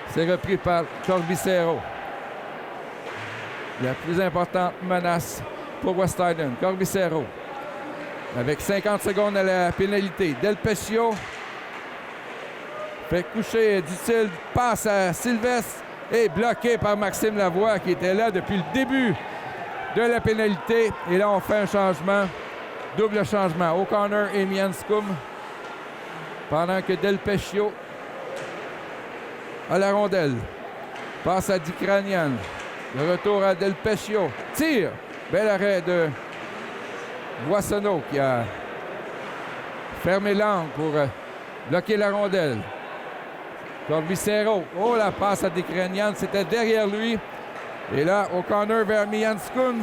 C'est repris par Corbicero. La plus importante menace pour West Island. Corbicero. Avec 50 secondes à la pénalité. Del Pescio fait coucher Dutil. Passe à Sylvestre. Et bloqué par Maxime Lavoie qui était là depuis le début de la pénalité. Et là, on fait un changement. Double changement. O'Connor et Mianscum. Pendant que Del Pescio a la rondelle. Passe à Dikranian. Le retour à Del Pescio. Tire. Bel arrêt de Boissonneau qui a fermé l'angle pour bloquer la rondelle. Corbicero. Oh, la passe à Dikranian. C'était derrière lui. Et là, O'Connor vers Mianscum.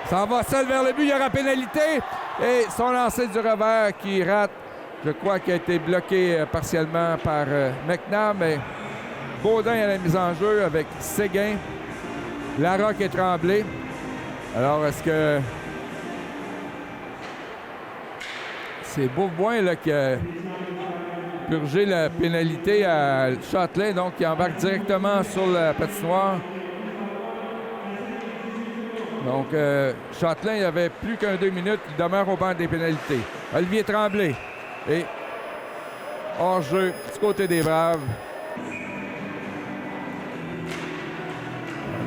S'en va seul vers le but. Il y aura pénalité. Et son lancer du revers qui rate. Je crois qu'il a été bloqué partiellement par McNabb. Mais Baudin à la mise en jeu avec Séguin. Larocque et Tremblay. Alors, est-ce que c'est Beaubois là, qui a purgé la pénalité à Châtelain, donc qui embarque directement sur la patinoire. Donc, Châtelain, il avait plus qu'un 2 minutes. Il demeure au banc des pénalités. Olivier Tremblay. Et hors-jeu du côté des Braves.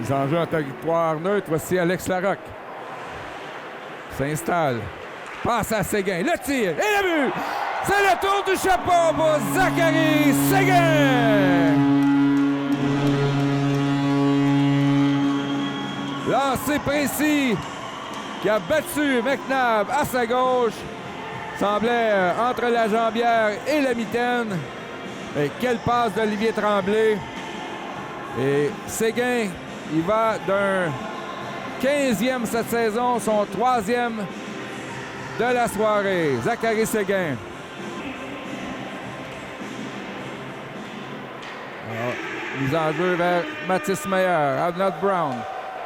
Mise en jeu en territoire neutre. Voici Alex Larocque. S'installe. Passe à Séguin. Le tir et le but! C'est le tour du chapeau pour Zachary Séguin! Lancé précis qui a battu McNabb à sa gauche. Semblait entre la jambière et la mitaine. Et quelle passe d'Olivier Tremblay. Et Séguin, il va d'un 15e cette saison, son 3e de la soirée. Zachary Séguin. Alors, mise en jeu vers Mathis Meyer, Avnot Brown.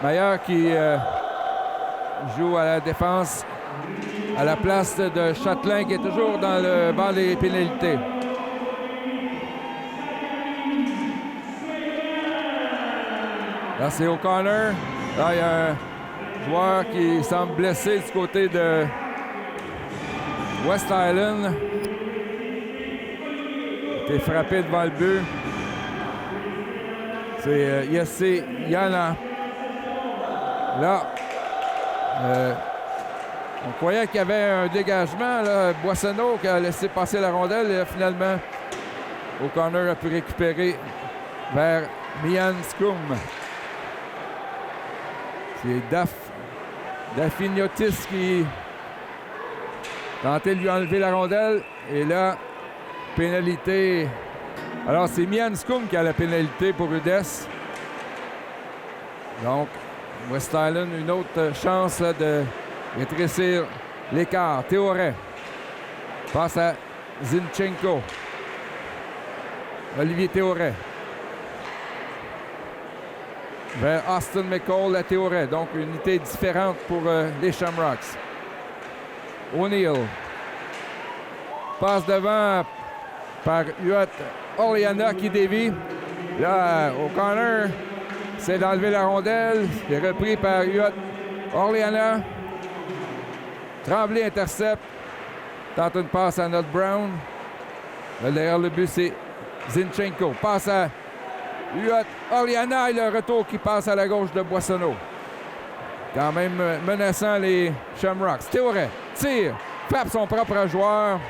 Meyer qui joue à la défense à la place de Châtelain qui est toujours dans le banc des pénalités. Là, c'est O'Connor. Là, il y a un joueur qui semble blessé du côté de West Island. Il a été frappé devant le but. C'est Yessé Yana. Là, on croyait qu'il y avait un dégagement. Là. Boissonneau qui a laissé passer la rondelle. Et là, finalement, O'Connor a pu récupérer vers Mianscum. C'est Dafiniotis qui tentait de lui enlever la rondelle. Et là, pénalité. Alors, c'est Mianscum qui a la pénalité pour Rudess. Donc, West Island, une autre chance là, de rétrécir l'écart. Théoret passe à Zinchenko. Olivier Théoret. Vers Austin McCall à Théoret. Donc, une unité différente pour les Shamrocks. O'Neill. Passe devant par Huot Orleana qui dévie. Là, O'Connor essaie d'enlever la rondelle. C'est repris par Huot Orleana. Tremblay intercepte. Tente une passe à notre Brown. Là, derrière le but, c'est Zinchenko. Passe à Orliana et le retour qui passe à la gauche de Boissonneau. Quand même menaçant les Shamrocks. Théoret tire, frappe son propre joueur.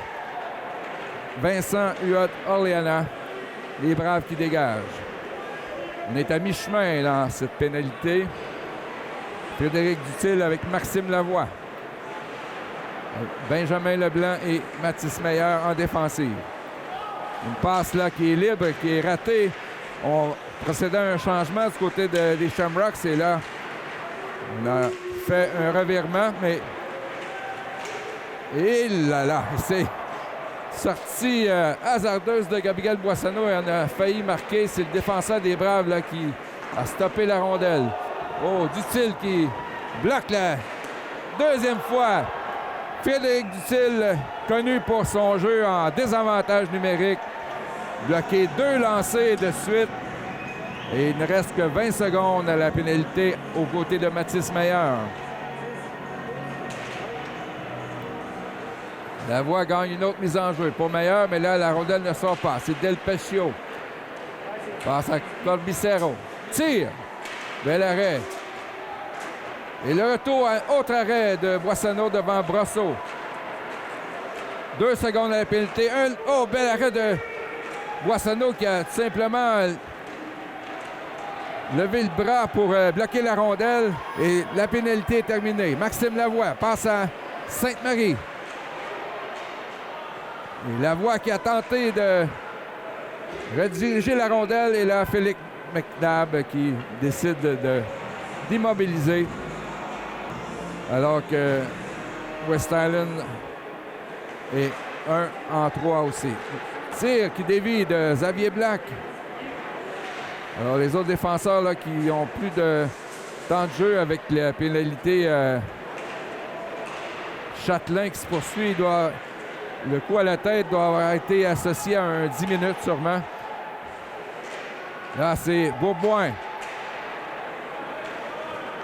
Vincent Orliana. Les Braves qui dégagent. On est à mi-chemin dans cette pénalité. Frédéric Dutil avec Maxime Lavoie. Benjamin Leblanc et Mathis Meyer en défensive. Une passe là qui est libre, qui est ratée. On procédait à un changement du côté des Shamrocks et là, on a fait un revirement, mais... Et là, c'est sortie hasardeuse de Gabriel Boissonneau et on a failli marquer. C'est le défenseur des Braves là, qui a stoppé la rondelle. Oh, Dutil qui bloque la deuxième fois. Frédéric Dutil, connu pour son jeu en désavantage numérique. Bloqué 2 lancers de suite. Et il ne reste que 20 secondes à la pénalité aux côtés de Mathis Meyer. Lavoie gagne une autre mise en jeu pour Meyer, mais là, la rondelle ne sort pas. C'est Del Pescio. Passe à Corbicero. Tire. Bel arrêt. Et le retour à autre arrêt de Boissonneau devant Brosseau. 2 secondes à la pénalité. Bel arrêt de Boissonneau qui a tout simplement levé le bras pour bloquer la rondelle. Et la pénalité est terminée. Maxime Lavoie passe à Sainte-Marie. Et Lavoie qui a tenté de rediriger la rondelle. Et là, Félix McNabb qui décide d'immobiliser. Alors que West Island est 1-3 aussi. Tir qui dévie de Xavier Black. Alors les autres défenseurs là, qui ont plus de temps de jeu avec la pénalité Châtelain qui se poursuit. Le coup à la tête doit avoir été associé à un 10 minutes sûrement. Là, c'est Bourboin.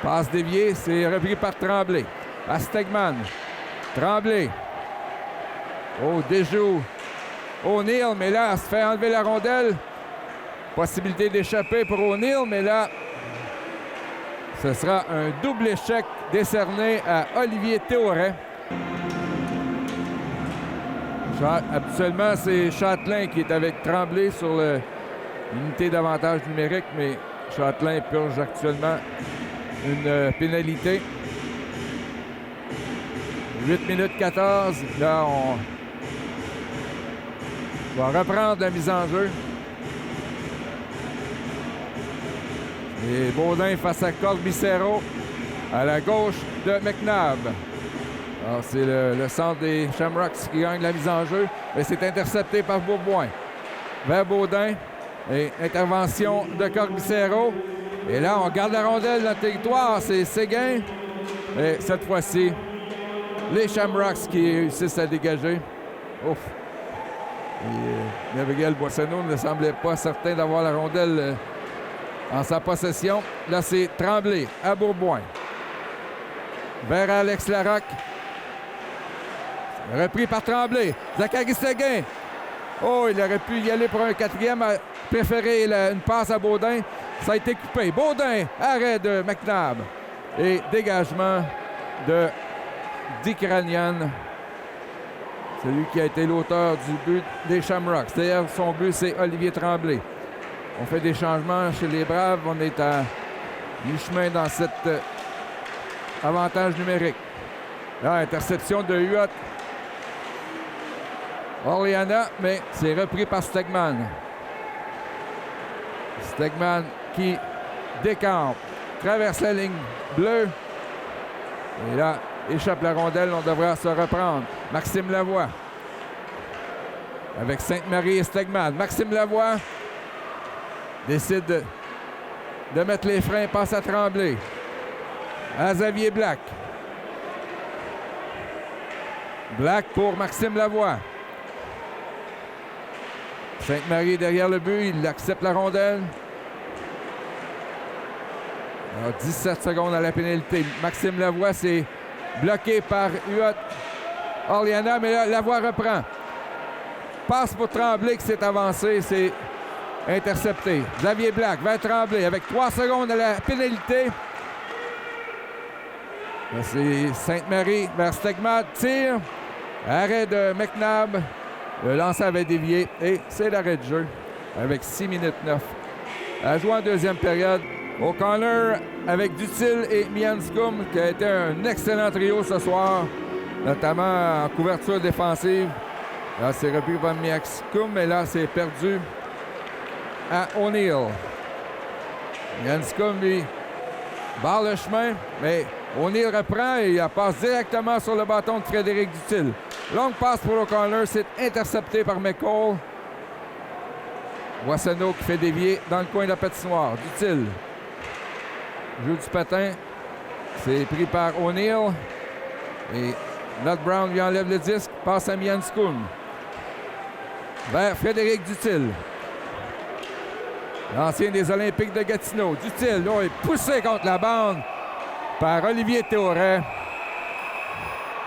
Passe déviée, c'est repris par Tremblay. À Stegman. Tremblay. Oh, déjoue. O'Neill, mais là, elle se fait enlever la rondelle. Possibilité d'échapper pour O'Neill, mais là, ce sera un double échec décerné à Olivier Théoret. Habituellement, c'est Châtelain qui est avec Tremblay sur l'unité d'avantage numérique, mais Châtelain purge actuellement une pénalité. 8 minutes 14. Là, on va reprendre la mise en jeu. Et Baudin face à Corbicero à la gauche de McNabb. Alors, c'est le centre des Shamrocks qui gagne la mise en jeu. Et c'est intercepté par Bourboin. Vers Baudin. Et intervention de Corbicero. Et là, on garde la rondelle dans le territoire. C'est Séguin. Et cette fois-ci, les Shamrocks qui réussissent à dégager. Ouf. Et Gabriel Boissonneau ne semblait pas certain d'avoir la rondelle en sa possession. Là, c'est Tremblay à Bourboin. Vers Alex Larocque. Repris par Tremblay. Zachary Séguin. Oh, il aurait pu y aller pour un 4e. A préféré une passe à Baudin. Ça a été coupé. Baudin, arrêt de McNabb. Et dégagement de Dick Ranian. Celui qui a été l'auteur du but des Shamrocks. D'ailleurs, son but, c'est Olivier Tremblay. On fait des changements chez les Braves. On est à mi-chemin dans cet avantage numérique. Là, interception de Huot. Orliana, mais c'est repris par Stegman. Stegman qui décampe, traverse la ligne bleue. Et là, échappe la rondelle, on devra se reprendre. Maxime Lavoie. Avec Sainte-Marie et Stegman. Maxime Lavoie décide de mettre les freins, passe à Tremblay. À Xavier Black. Black pour Maxime Lavoie. Sainte-Marie derrière le but, il accepte la rondelle. Alors, 17 secondes à la pénalité. Maxime Lavoie, c'est bloqué par Huot Orliana, mais là, Lavoie reprend. Passe pour Tremblay qui s'est avancé, c'est intercepté. Xavier Black vers Tremblay avec 3 secondes à la pénalité. Là, c'est Sainte-Marie vers Stegman, tire. Arrêt de McNabb. Le lancer avait dévié et c'est l'arrêt de jeu avec 6 minutes 9. À jouer en deuxième période. O'Connor avec Dutil et Mianscombe qui a été un excellent trio ce soir, notamment en couverture défensive. Là, c'est repris par Mianscombe, mais là, c'est perdu à O'Neill. Mianscombe, lui, barre le chemin, mais O'Neill reprend et il passe directement sur le bâton de Frédéric Dutil. Longue passe pour O'Connor, c'est intercepté par McCall. Boissonneau qui fait dévier dans le coin de la patinoire. Dutil joue du patin. C'est pris par O'Neill. Et Nut Brown lui enlève le disque. Passe à Mianscombe. Vers Frédéric Dutil. L'ancien des Olympiques de Gatineau. Dutil là, est poussé contre la bande par Olivier Théoret.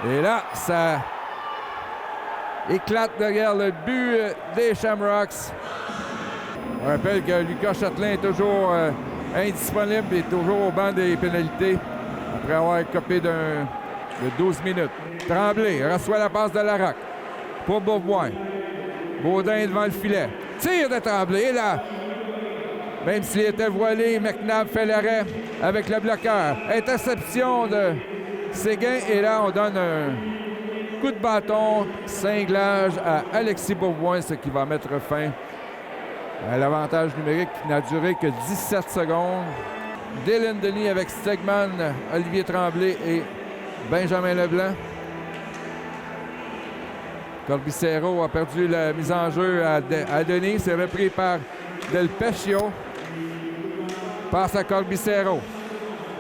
Et là, ça éclate derrière le but des Shamrocks. On rappelle que Lucas Châtelain est toujours indisponible et toujours au banc des pénalités après avoir copé de 12 minutes. Tremblay reçoit la passe de Larocque pour Bourboin. Baudin devant le filet. Tire de Tremblay. Et là, même s'il était voilé, McNabb fait l'arrêt avec le bloqueur. Interception de Séguin. Et là, on donne un coup de bâton, cinglage à Alexis Bourboin, ce qui va mettre fin à l'avantage numérique qui n'a duré que 17 secondes. Dylan Denis avec Stegman, Olivier Tremblay et Benjamin Leblanc. Corbicero a perdu la mise en jeu à Denis. C'est repris par Del Pescio. Passe à Corbicero.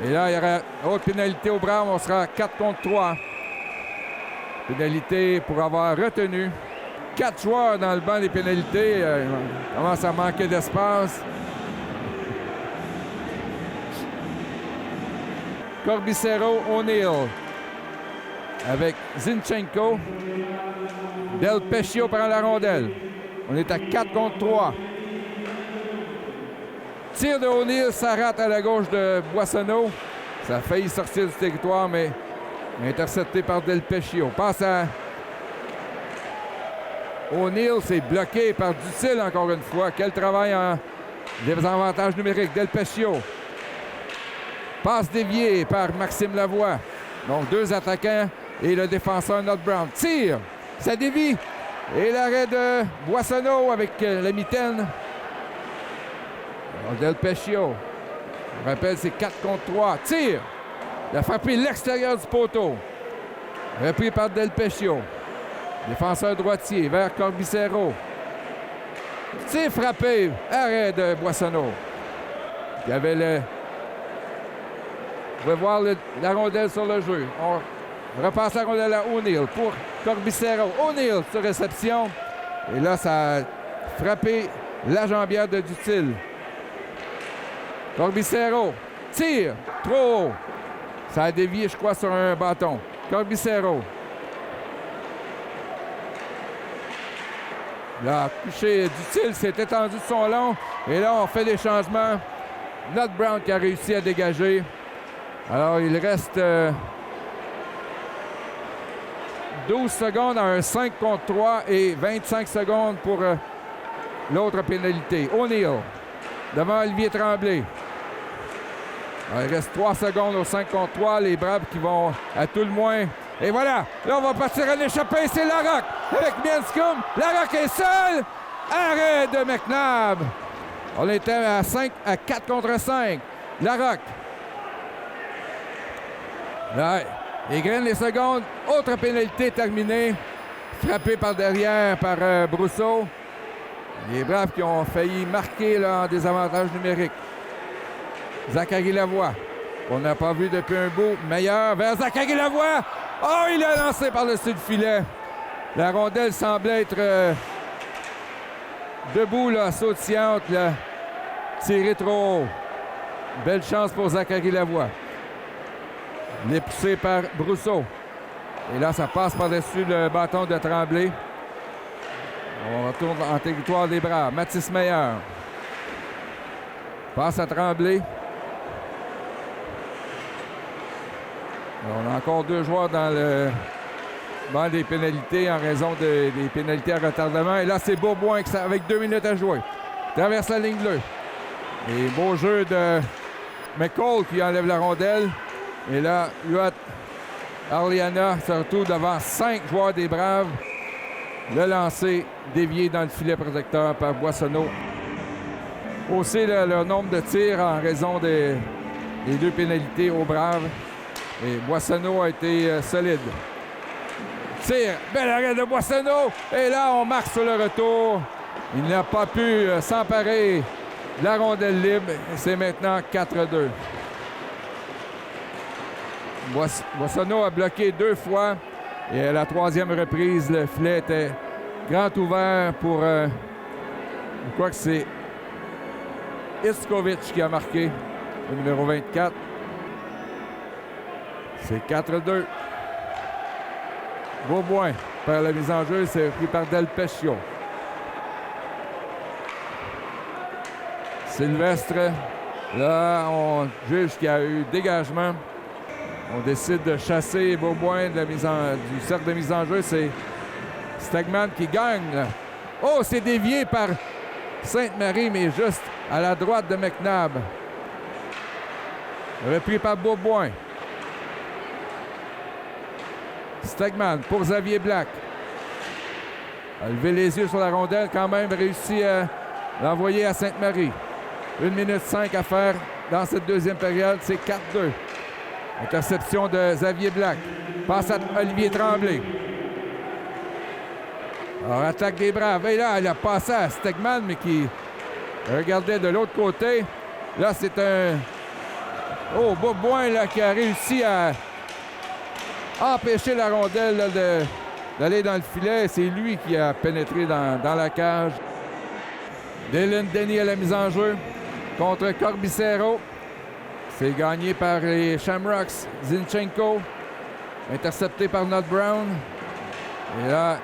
Et là, il y aura autre pénalité au Brown. On sera 4 contre 3. Pénalité pour avoir retenu 4 joueurs dans le banc des pénalités. Il commence à manquer d'espace. Corbicero, O'Neill avec Zinchenko. Del Pescio prend la rondelle. On est à 4 contre 3. Tir de O'Neill, ça rate à la gauche de Boissonneau. Ça a failli sortir du territoire, mais intercepté par Del Pescio. Passe à O'Neill, c'est bloqué par Dutil encore une fois. Quel travail en désavantage numérique. Del Pescio. Passe déviée par Maxime Lavoie. Donc 2 attaquants et le défenseur Nut Brown. Tire, ça dévie. Et l'arrêt de Boissonneau avec la mitaine. Alors, Del Pescio. Je rappelle, c'est 4 contre 3. Tire. Il a frappé l'extérieur du poteau. Repris par Del Pescio. Défenseur droitier vers Corbicero. Tire frappé. Arrêt de Boissonneau. Il y avait le... On va voir la rondelle sur le jeu. On repasse la rondelle à O'Neill pour Corbicero. O'Neill sur réception. Et là, ça a frappé la jambière de Dutil. Corbicero tire. Trop haut. Ça a dévié, je crois, sur un bâton. Corbicero. Là, couché Dutil s'est étendu de son long. Et là, on fait des changements. Nut Brown qui a réussi à dégager. Alors, il reste 12 secondes à un 5 contre 3 et 25 secondes pour l'autre pénalité. O'Neill devant Olivier Tremblay. Alors, il reste 3 secondes au 5 contre 3. Les Braves qui vont à tout le moins. Et voilà, là, on va partir à l'échappée. C'est Larocque avec Mianscombe. Larocque est seul. Arrêt de McNabb. On était à 4 contre 5. Larocque. Là, il graine les secondes. Autre pénalité terminée. Frappé par derrière par Brousseau. Les Braves qui ont failli marquer là, en désavantage numérique. Zachary Lavoie. On n'a pas vu depuis un bout. Meilleur vers Zachary Lavoie. Oh, il a lancé par-dessus le filet. La rondelle semblait être debout, là, sautillante, là. Tiré trop haut. Belle chance pour Zachary Lavoie. Il est poussé par Brousseau. Et là, ça passe par-dessus le bâton de Tremblay. On retourne en territoire des Braves. Mathis Meyer. Passe à Tremblay. On a encore 2 joueurs dans le banc des pénalités en raison des pénalités à retardement. Et là, c'est Beauboin avec 2 minutes à jouer. Traverse la ligne bleue. Et beau jeu de McCall qui enlève la rondelle. Et là, Huot Arliana se retrouve devant 5 joueurs des Braves. Le lancer dévié dans le filet protecteur par Boissonneau. Aussi le nombre de tirs en raison des 2 pénalités aux Braves. Et Boissonneau a été solide. Tire, bel arrêt de Boissonneau. Et là, on marque sur le retour. Il n'a pas pu s'emparer de la rondelle libre. C'est maintenant 4-2. Boissonneau a bloqué 2 fois. Et à la 3e reprise, le filet était grand ouvert pour... je crois que c'est Iskovic qui a marqué, le numéro 24. C'est 4-2. Beauboin perd la mise en jeu, c'est pris par Del Pescio. Sylvestre, là, on juge qu'il y a eu dégagement. On décide de chasser Beauboin de du cercle de mise en jeu. C'est Stegman qui gagne. Oh, c'est dévié par Sainte-Marie, mais juste à la droite de McNabb. Repris par Beauboin. Stegman pour Xavier Black. A levé les yeux sur la rondelle, quand même réussi à l'envoyer à Sainte-Marie. 1 minute 5 à faire dans cette 2e période. C'est 4-2. Interception de Xavier Black. Passe à Olivier Tremblay. Alors, attaque des Braves. Et là, il a passé à Stegman, mais qui regardait de l'autre côté. Là, c'est un... Oh, Beauboin, là, qui a réussi à empêcher la rondelle là, d'aller dans le filet. C'est lui qui a pénétré dans la cage. Dylan Denny à la mise en jeu contre Corbicero. C'est gagné par les Shamrocks. Zinchenko, intercepté par Nod Brown. Et là,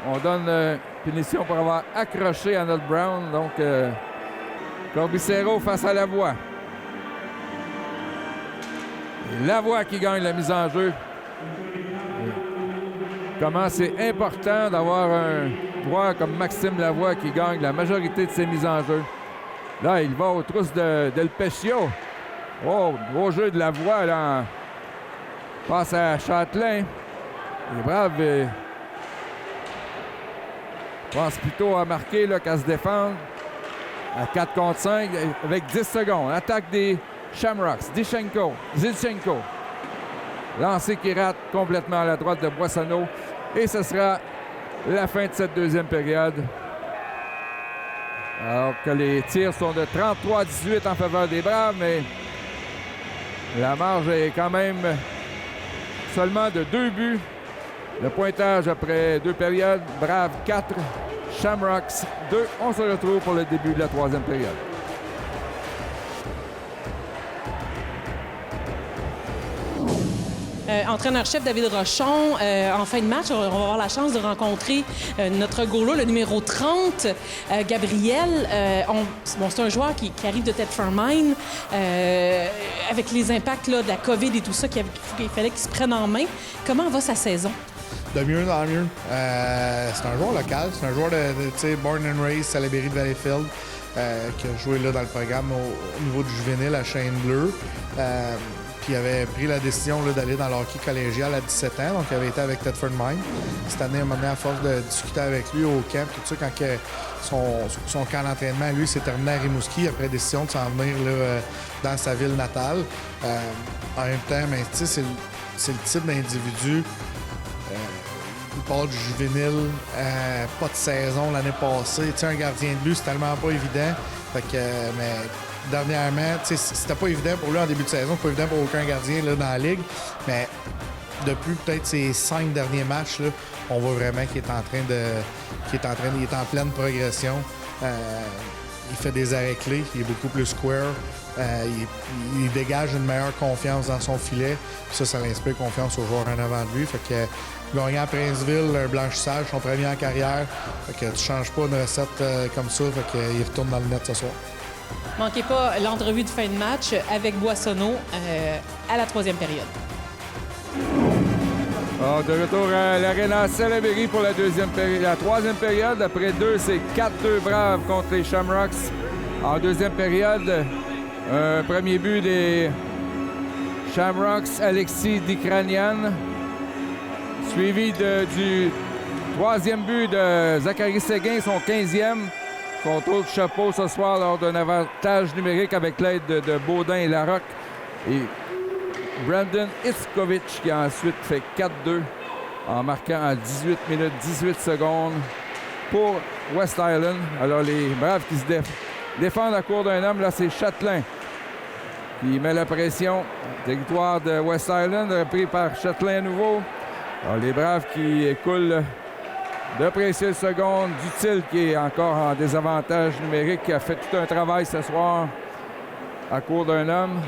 on donne punition pour avoir accroché à Nod Brown. Donc, Corbicero face à Lavoie. Et Lavoie qui gagne la mise en jeu. Comment c'est important d'avoir un joueur comme Maxime Lavoie qui gagne la majorité de ses mises en jeu. Là, il va aux trousses de Del Pescio. Oh, beau jeu de Lavoie, là. Passe à Châtelain. Les Braves pense plutôt à marquer qu'à se défendre. À 4 contre 5 avec 10 secondes. Attaque des Shamrocks. Zinchenko. Lancé qui rate complètement à la droite de Boissonneau. Et ce sera la fin de cette 2e période. Alors que les tirs sont de 33-18 en faveur des Braves, mais la marge est quand même seulement de 2 buts. Le pointage après 2 périodes. Braves 4, Shamrocks 2. On se retrouve pour le début de la 3e période. Entraîneur-chef David Rochon, en fin de match, on va avoir la chance de rencontrer notre goaler, le numéro 30, Gabriel. C'est un joueur qui arrive de Thetford Mines, avec les impacts là, de la COVID et tout ça, qu'il fallait qu'il se prenne en main. Comment va sa saison? De mieux en mieux. C'est un joueur local, c'est un joueur de born and raised, Salaberry de Valleyfield, qui a joué là, dans le programme au niveau du juvénile à Chêne-Bleu. Puis il avait pris la décision d'aller dans le hockey collégial à 17 ans, donc il avait été avec Thetford Mines. Cette année, à force de discuter avec lui au camp, tout ça, quand son camp d'entraînement, lui, s'est terminé à Rimouski, après décision de s'en venir là, dans sa ville natale. En même temps, c'est le type d'individu. Il part du juvénile, pas de saison l'année passée. Un gardien de but, c'est tellement pas évident. Fait que, mais dernièrement, c'était pas évident pour lui en début de saison, pas évident pour aucun gardien là, dans la ligue. Mais depuis peut-être ces 5 derniers matchs, là, on voit vraiment qu'il est en pleine progression. il fait des arrêts clés, il est beaucoup plus square. Il dégage une meilleure confiance dans son filet. Ça l'inspire confiance aux joueurs en avant de lui. Fait que gagner à Princeville, un blanchissage, son premier en carrière. Fait que tu changes pas une recette comme ça. Fait qu'il retourne dans le net ce soir. Manquez pas l'entrevue de fin de match avec Boissonneau à la 3e période. De retour à l'Arena Salaberry pour la 3e période. Après 2, c'est 4-2 Braves contre les Shamrocks. En 2e période, un premier but des Shamrocks, Alexis Dikranian, suivi du 3e but de Zachary Séguin, son 15e. Son tour de chapeau ce soir lors d'un avantage numérique avec l'aide de Baudin et Larocque. Et Brandon Itzkovich qui a ensuite fait 4-2 en marquant en 18 minutes 18 secondes pour West Island. Alors les Braves qui se défendent à court d'un homme, là c'est Chatelain qui met la pression. Territoire de West Island repris par Chatelain à nouveau. Alors les Braves qui écoulent de précieuses secondes. Dutil qui est encore en désavantage numérique, qui a fait tout un travail ce soir à court d'un homme.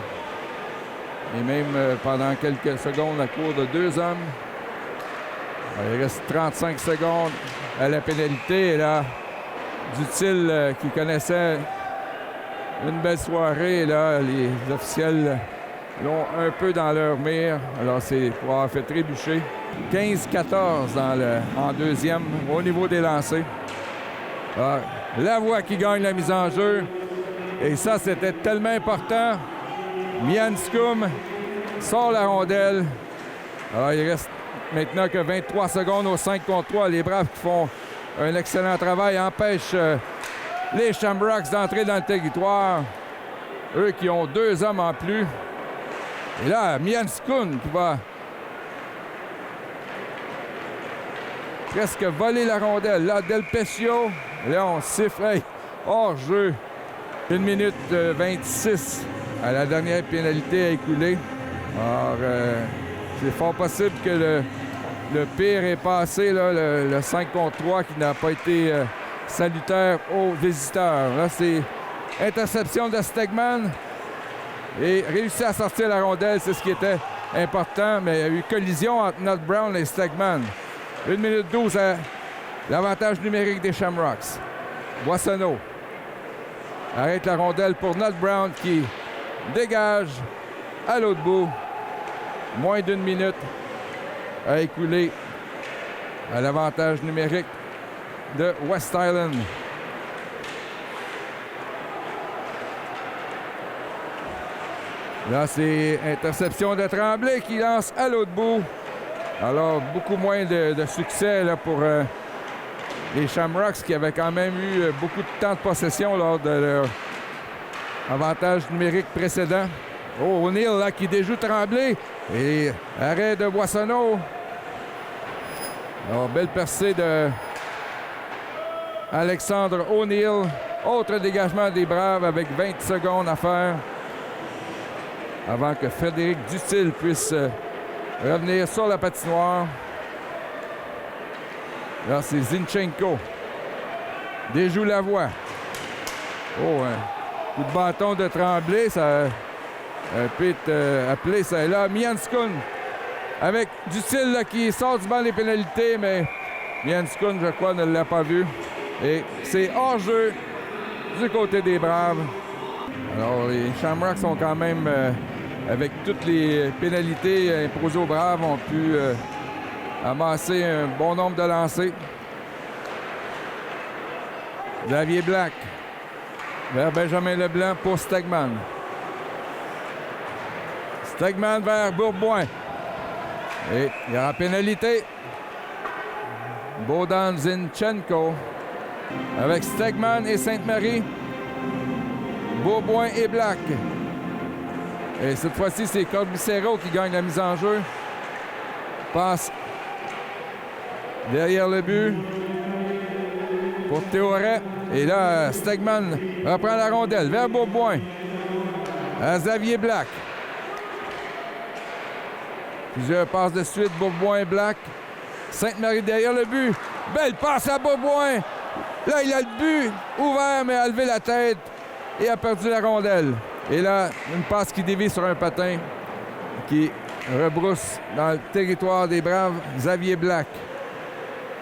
Et même pendant quelques secondes à court de 2 hommes. Il reste 35 secondes à la pénalité. Et là, Dutil qui connaissait une belle soirée. Et là, les officiels l'ont un peu dans leur mire. Alors, c'est pour avoir fait trébucher. 15-14 en 2e au niveau des lancers. Alors, Lavoie qui gagne la mise en jeu. Et ça, c'était tellement important. Mianscum sort la rondelle. Alors, il reste maintenant que 23 secondes au 5 contre 3. Les Braves qui font un excellent travail empêchent les Shamrocks d'entrer dans le territoire. Eux qui ont 2 hommes en plus. Et là, Mianscum qui va presque voler la rondelle. Là, Del Pescio. Là, on siffle. Hey, hors-jeu. 1 minute 26 à la dernière pénalité à écouler. Alors, c'est fort possible que le pire est passé, là, le 5 contre 3 qui n'a pas été salutaire aux visiteurs. Là, c'est interception de Stegman. Et réussi à sortir la rondelle, c'est ce qui était important. Mais il y a eu collision entre Nut Brown et Stegman. 1 minute 12 à l'avantage numérique des Shamrocks. Boissonneau arrête la rondelle pour Nut Brown qui dégage à l'autre bout. Moins d'1 minute à écouler à l'avantage numérique de West Island. Là, c'est interception de Tremblay qui lance à l'autre bout. Alors, beaucoup moins de succès là, pour les Shamrocks qui avaient quand même eu beaucoup de temps de possession lors de leur avantage numérique précédent. Oh, O'Neill là, qui déjoue Tremblay. Et arrêt de Boissonneau. Alors, belle percée de Alexandre O'Neill. Autre dégagement des Braves avec 20 secondes à faire avant que Frédéric Dutil puisse revenir sur la patinoire. Là, c'est Zinchenko. Déjoue Lavoie. Oh, un coup de bâton de Tremblay. Ça peut être appelé ça. Et là, Mianscun avec Dutil là, qui sort du banc des pénalités, mais Mianscun, je crois, ne l'a pas vu. Et c'est hors-jeu du côté des Braves. Alors, les Shamrocks sont quand même, avec toutes les pénalités imposées aux Braves, ont pu amasser un bon nombre de lancers. Xavier Black vers Benjamin Leblanc pour Stegman. Stegman vers Bourboin. Et il y aura pénalité. Bogdan Zinchenko avec Stegman et Sainte-Marie. Bourboin et Black. Et cette fois-ci, c'est Corbicero qui gagne la mise en jeu. Passe derrière le but pour Théoret. Et là, Stegman reprend la rondelle vers Bourboin. À Xavier Black. Plusieurs passes de suite, Bourboin et Black. Sainte-Marie derrière le but. Belle passe à Bourboin. Là, il a le but ouvert, mais a levé la tête et a perdu la rondelle. Et là, une passe qui dévie sur un patin qui rebrousse dans le territoire des Braves, Xavier Black.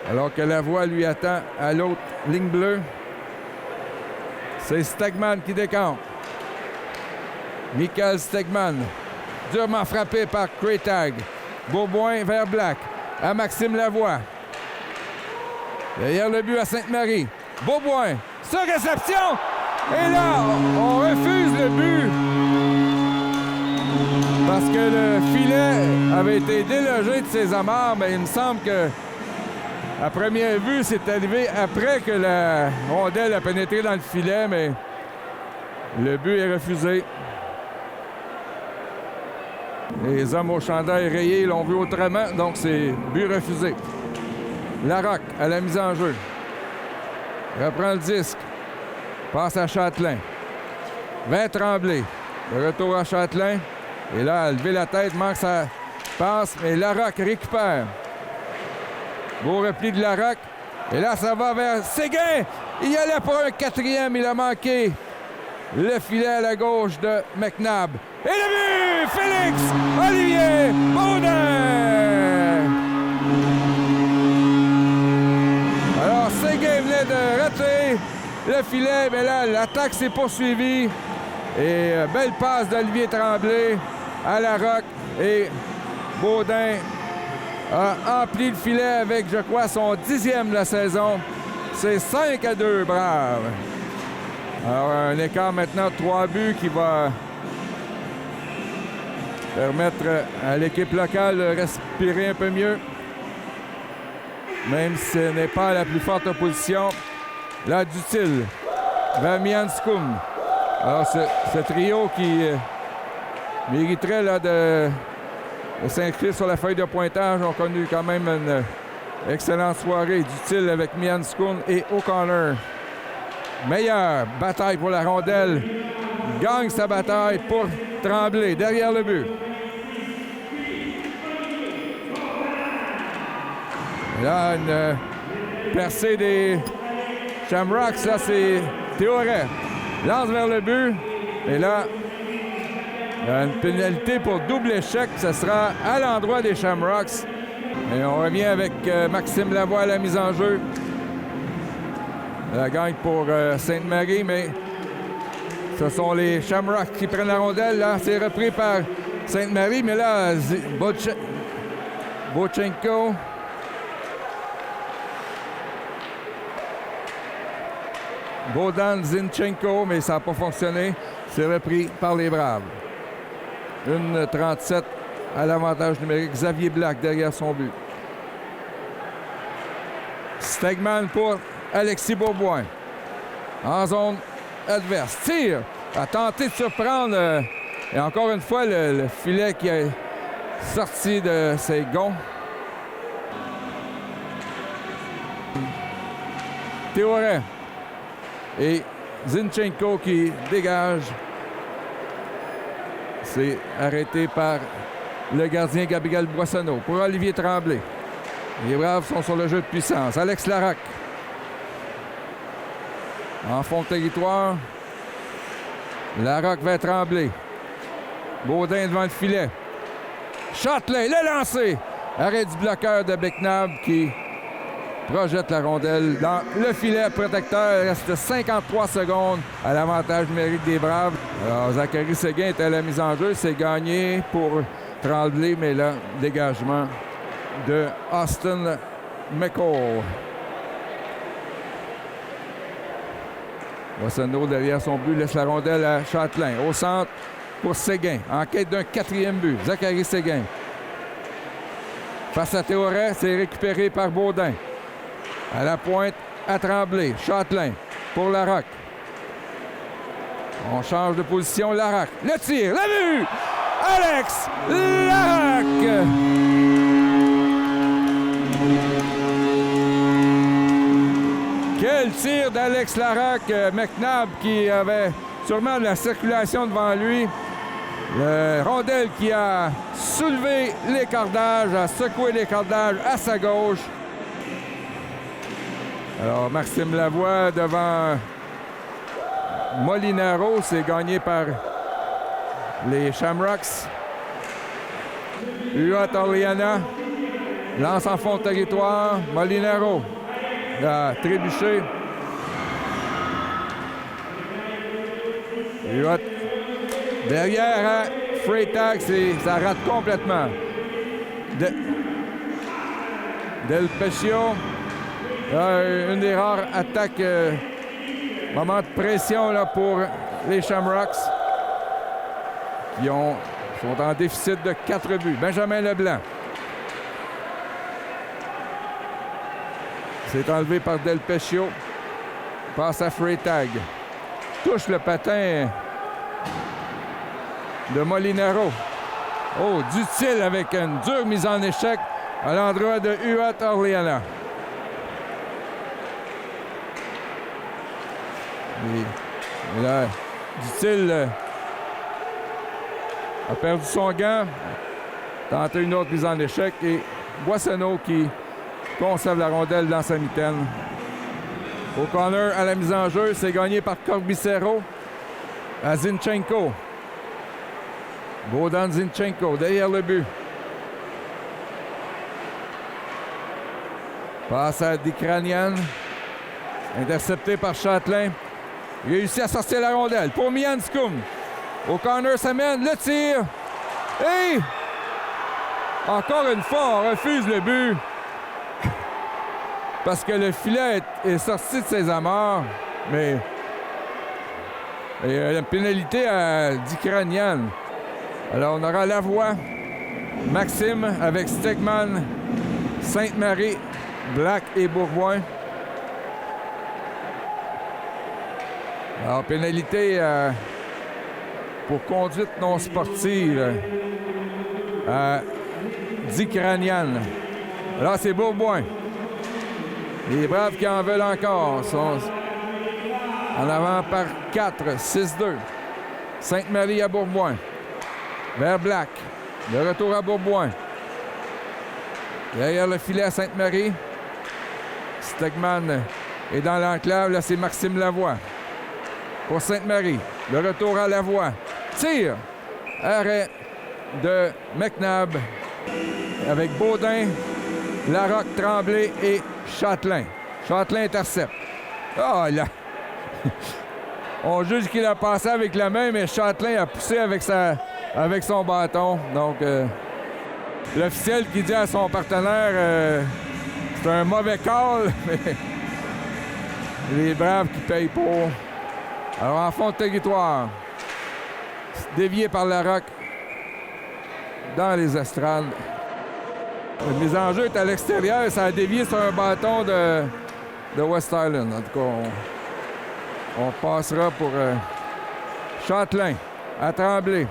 Alors que la voie lui attend à l'autre ligne bleue. C'est Stegman qui décampe. Michael Stegman, durement frappé par Craytag. Beauboin vers Black, à Maxime Lavoie. Derrière le but à Sainte-Marie. Beauboin, sur réception! Et là, on refuse le but parce que le filet avait été délogé de ses amarres, mais il me semble que à première vue, c'est arrivé après que la rondelle a pénétré dans le filet, mais le but est refusé. Les hommes au chandail rayé l'ont vu autrement, donc c'est but refusé. Larocque à la mise en jeu. Reprend le disque. Passe à Châtelain. Vers Tremblay. Le retour à Châtelain. Et là, lever la tête, manque sa passe, mais Larocque récupère. Beau repli de Larocque. Et là, ça va vers Séguin. Il y allait pour un quatrième, il a manqué. Le filet à la gauche de McNabb. Et le but! Félix Olivier Baudin! Alors, Séguin venait de rater le filet, mais là, l'attaque s'est poursuivie. Et belle passe d'Olivier Tremblay à Larocque. Et Baudin a empli le filet avec, je crois, son 10e de la saison. C'est 5-2, Braves. Alors, un écart maintenant de 3 buts qui va permettre à l'équipe locale de respirer un peu mieux. Même si ce n'est pas la plus forte opposition. Là, Dutil vers Mianscoum. Alors, ce trio qui mériterait là, de s'inscrire sur la feuille de pointage ont connu quand même une excellente soirée. Dutil avec Mianscoum et O'Connor. Meilleure bataille pour la rondelle. Gagne sa bataille pour Tremblay derrière le but. Et là, une percée des Shamrocks. Là, c'est Théoret. Lance vers le but. Et là, il y a une pénalité pour double échec. Ce sera à l'endroit des Shamrocks. Et on revient avec Maxime Lavoie à la mise en jeu. La gagne pour Sainte-Marie, mais ce sont les Shamrocks qui prennent la rondelle. Là, c'est repris par Sainte-Marie, mais là, Bochenko. Bodan Zinchenko, mais ça n'a pas fonctionné. C'est repris par les Braves. 1-37 à l'avantage numérique. Xavier Black derrière son but. Stegman pour Alexis Beauboin. En zone adverse. Tire. A tenté de surprendre. Et encore une fois, le filet qui est sorti de ses gonds. Théoret. Et Zinchenko qui dégage. C'est arrêté par le gardien Gabriel Boissonneau. Pour Olivier Tremblay. Les Braves sont sur le jeu de puissance. Alex Larocque. En fond de territoire. Larocque vers Tremblay. Baudin devant le filet. Châtelain, le lancer. Arrêt du bloqueur de McNabb qui projette la rondelle dans le filet protecteur. Il reste 53 secondes à l'avantage numérique des Braves. Alors, Zachary Séguin est à la mise en jeu. C'est gagné pour Tremblay, mais là, dégagement de Austin McCall. Boissonneau, derrière son but, laisse la rondelle à Châtelain. Au centre pour Séguin. En quête d'un 4e but. Zachary Séguin. Face à Théoret, c'est récupéré par Baudin. À la pointe, à Tremblay. Châtelain pour Larocque. On change de position. Larocque. Le tir. Le but! Alex Larocque! Quel tir d'Alex Larocque. McNabb qui avait sûrement de la circulation devant lui. Le rondelle qui a soulevé les cordages, a secoué les cordages à sa gauche. Alors, Maxime Lavoie devant Molinaro. C'est gagné par les Shamrocks. Huot Orleana lance en fond de territoire. Molinaro a trébuché. Huot derrière à Freytag, ça rate complètement. Del Pescio, une des rares attaques, moment de pression là, pour les Shamrocks qui sont en déficit de 4 buts. Benjamin Leblanc. C'est enlevé par Del Pescio. Passe à Freytag. Touche le patin de Molinaro. Oh, Dutil avec une dure mise en échec à l'endroit de Huot Orleana. Et là, Dutil a perdu son gant. Tente une autre mise en échec. Et Boissonneau qui conserve la rondelle dans sa mitaine. Au corner à la mise en jeu, c'est gagné par Corbicero à Zinchenko. Bogdan Zinchenko derrière le but. Passe à Dikranian. Intercepté par Châtelain. Il réussit à sortir la rondelle pour Mianskum. Au corner, ça mène le tir. Et encore une fois, on refuse le but. Parce que le filet est sorti de ses amarres. Mais il y a une pénalité à Dikranian. Alors, on aura Lavoie, Maxime avec Stegman, Sainte-Marie, Black et Bourgoin. Alors, pénalité pour conduite non sportive à Dikranian. Là, c'est Bourgoin. Les Braves qui en veulent encore sont en avant par 4, 6-2. Sainte-Marie à Bourgoin. Vers Black. Le retour à Bourgoin. Derrière le filet à Sainte-Marie. Stegman est dans l'enclave. Là, c'est Maxime Lavoie. Pour Sainte-Marie. Le retour à Lavoie. Tire. Arrêt de McNabb. Avec Baudin, Larocque, Tremblay et Châtelain. Châtelain intercepte. Ah, là. On juge qu'il a passé avec la main, mais Châtelain a poussé avec son bâton. Donc, l'officiel qui dit à son partenaire c'est un mauvais call, mais les Braves qui payent pour. Alors, en fond de territoire, dévié par Larocque dans les estrades. La mise en jeu est à l'extérieur. Ça a dévié sur un bâton de West Island. En tout cas, on passera pour Châtelain à Tremblay.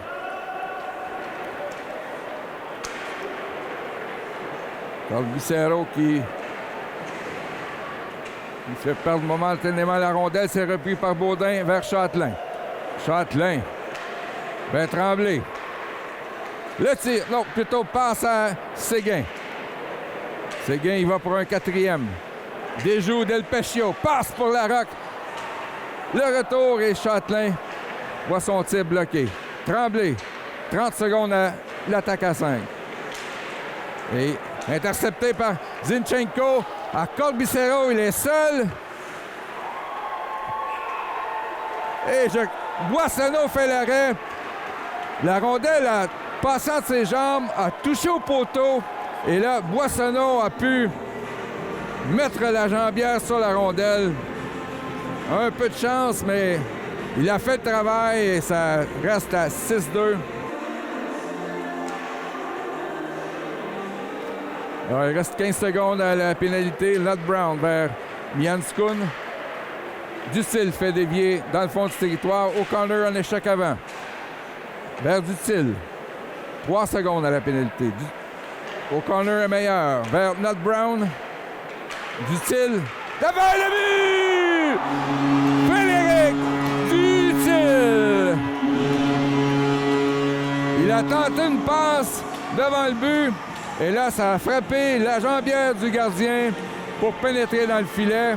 Corbicero qui fait perdre momentanément la rondelle. C'est repris par Baudin vers Châtelain. Châtelain vers Tremblay. Le tir, non, plutôt passe à Séguin. Séguin, il va pour un 4e. Déjoue Del Pescio, passe pour Larocque. Le retour et Châtelain voit son tir bloqué. Tremblay, 30 secondes à l'attaque à 5. Et intercepté par Zinchenko. À Corbicero, il est seul. Et Boissonneau fait l'arrêt. La rondelle a passant de ses jambes, a touché au poteau. Et là, Boissonneau a pu mettre la jambière sur la rondelle. Un peu de chance, mais il a fait le travail et ça reste à 6-2. Alors, il reste 15 secondes à la pénalité. Lot Brown vers Mianskun. Dutil fait dévier dans le fond du territoire. Au corner, un échec avant. Vers Dutil. 3 secondes à la pénalité. Au corner est meilleur. Vers Not Brown. Dutil. Devant le but! Frédéric Dutil! Il a tenté une passe devant le but. Et là, ça a frappé la jambière du gardien pour pénétrer dans le filet.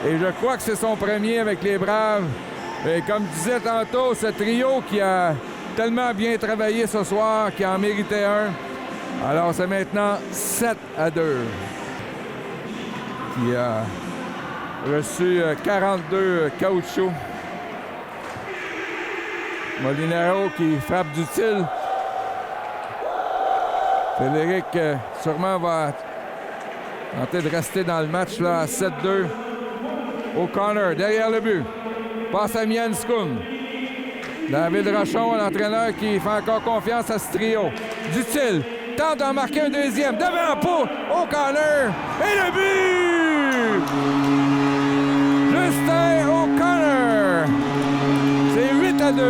Et je crois que c'est son premier avec les Braves. Et comme je disais tantôt, ce trio qui a tellement bien travaillé ce soir, qui en méritait un. Alors c'est maintenant 7-2. Qui a reçu 42 caoutchoucs. Molinaro qui frappe d'utile. Frédéric sûrement va tenter de rester dans le match là, à 7-2. O'Connor derrière le but. Passe à Mian Skun. David Rochon, l'entraîneur qui fait encore confiance à ce trio. D'utile. Tente d'en marquer un deuxième. Devant pour O'Connor. Et le but! Justin O'Connor. C'est 8-2.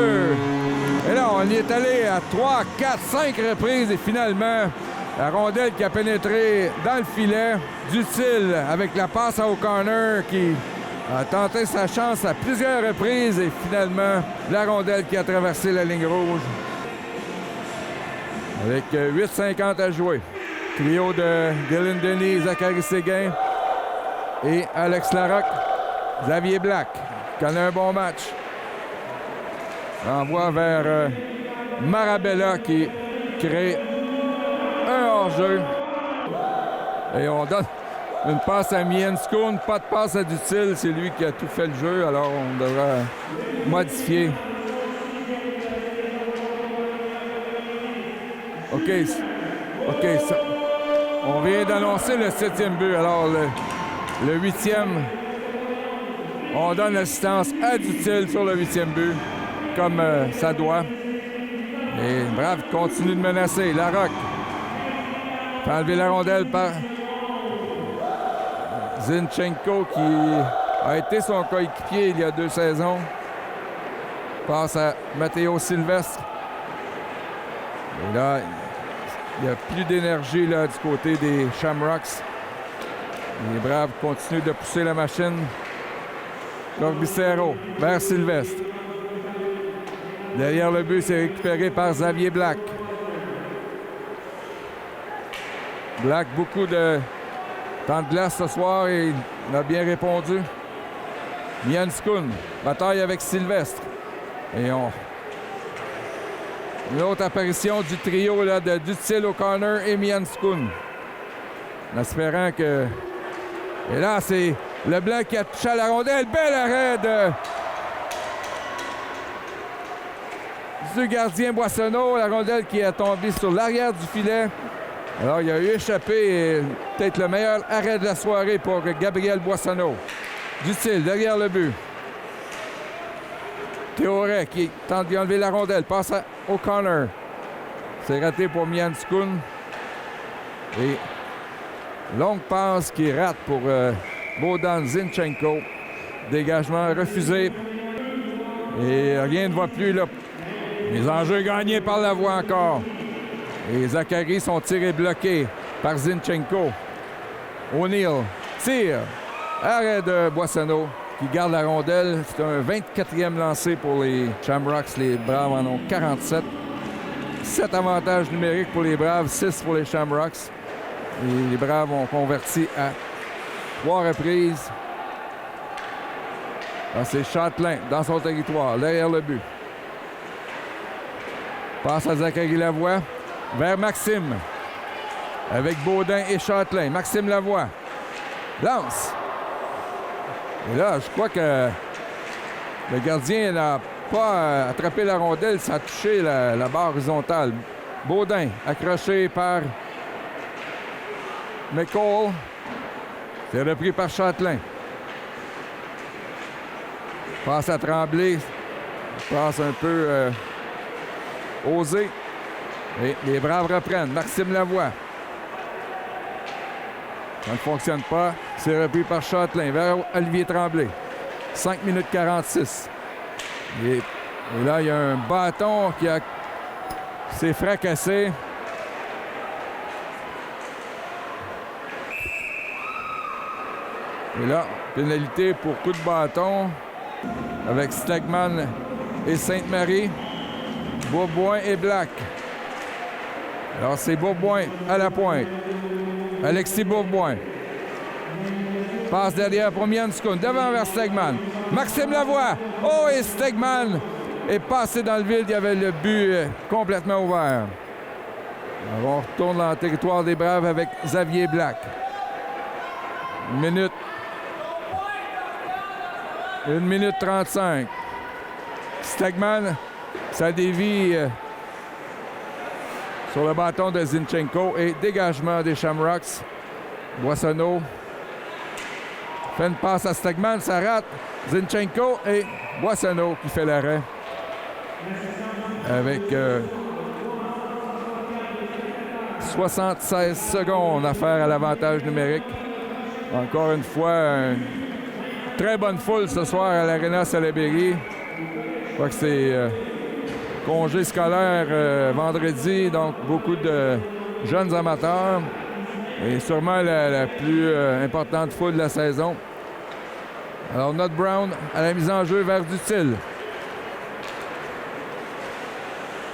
Et là, on y est allé à 3, 4, 5 reprises et finalement, la rondelle qui a pénétré dans le filet. D'utile avec la passe à O'Connor qui a tenté sa chance à plusieurs reprises et finalement, la rondelle qui a traversé la ligne rouge. Avec 8,50 à jouer. Trio de Dylan Denis, Zachary Séguin et Alex Larocque. Xavier Black connaît un bon match. Envoie vers Marabella qui crée un hors-jeu. Et on donne une passe à Mian Skun, pas de passe à Dutil. C'est lui qui a tout fait le jeu, alors on devra modifier. OK. Ça. On vient d'annoncer le 7e but. Alors, le 8e, on donne l'assistance à Dutil sur le 8e but, comme ça doit. Et Brave continue de menacer. Larocque fait enlever la rondelle par Zinchenko, qui a été son coéquipier il y a 2 saisons. Passe à Matteo Sylvestre. Et là, il n'y a plus d'énergie là, du côté des Shamrocks. Les Braves continuent de pousser la machine. Corbicero vers Sylvestre. Derrière le but, c'est récupéré par Xavier Black. Black, beaucoup de temps de glace ce soir et il a bien répondu. Mian Skun, bataille avec Sylvestre. Et une autre apparition du trio là, de Dutil, O'Connor et Mian Skun. En espérant que... Et là, c'est le Blanc qui a touché à la rondelle. Bel arrêt du gardien Boissonneau. La rondelle qui est tombée sur l'arrière du filet. Alors, il a eu échappé et peut-être le meilleur arrêt de la soirée pour Gabriel Boissonneau. Dutil, derrière le but. Théoret qui tente d'y enlever la rondelle. Passe à O'Connor. C'est raté pour Mian Skun. Et longue passe qui rate pour Bogdan Zinchenko. Dégagement refusé. Et rien ne va plus là. Les enjeux gagnés par la voie encore. Et Zachary sont tirés bloqués par Zinchenko. O'Neill tire. Arrêt de Boissonneau qui garde la rondelle. C'est un 24e lancé pour les Shamrocks. Les Braves en ont 47. 7 avantages numériques pour les Braves, 6 pour les Shamrocks. Et les Braves ont converti à 3 reprises. Là, c'est Châtelain dans son territoire, derrière le but. Passe à Zachary Lavoie vers Maxime. Avec Baudin et Châtelain. Maxime Lavoie lance. Et là, je crois que le gardien n'a pas attrapé la rondelle, ça a touché la barre horizontale. Baudin, accroché par McCall. C'est repris par Châtelain. Passe à Tremblay. Passe un peu osé. Et les Braves reprennent. Maxime Lavoie. Ça ne fonctionne pas. C'est repris par Châtelain vers Olivier Tremblay. 5 minutes 46. Et là, il y a un bâton qui s'est fracassé. Et là, pénalité pour coup de bâton avec Stegman et Sainte-Marie. Bourboin et Black. Alors, c'est Bourboin à la pointe. Alexis Bourboin. Passe derrière pour Mianskun, devant vers Stegman. Maxime Lavoie. Oh, et Stegman est passé dans le vide. Il y avait le but complètement ouvert. Alors, on retourne dans le territoire des Braves avec Xavier Black. 1 minute 35. Stegman, ça dévie sur le bâton de Zinchenko et dégagement des Shamrocks. Boissonneau fait une passe à Stegman, ça rate. Zinchenko et Boissonneau qui fait l'arrêt. Avec 76 secondes à faire à l'avantage numérique. Encore une fois, une très bonne foule ce soir à l'Arena Salaberry. Je crois que c'est congé scolaire vendredi, donc beaucoup de jeunes amateurs. Et sûrement la plus importante foule de la saison. Alors, Nut Brown à la mise en jeu vers Dutil.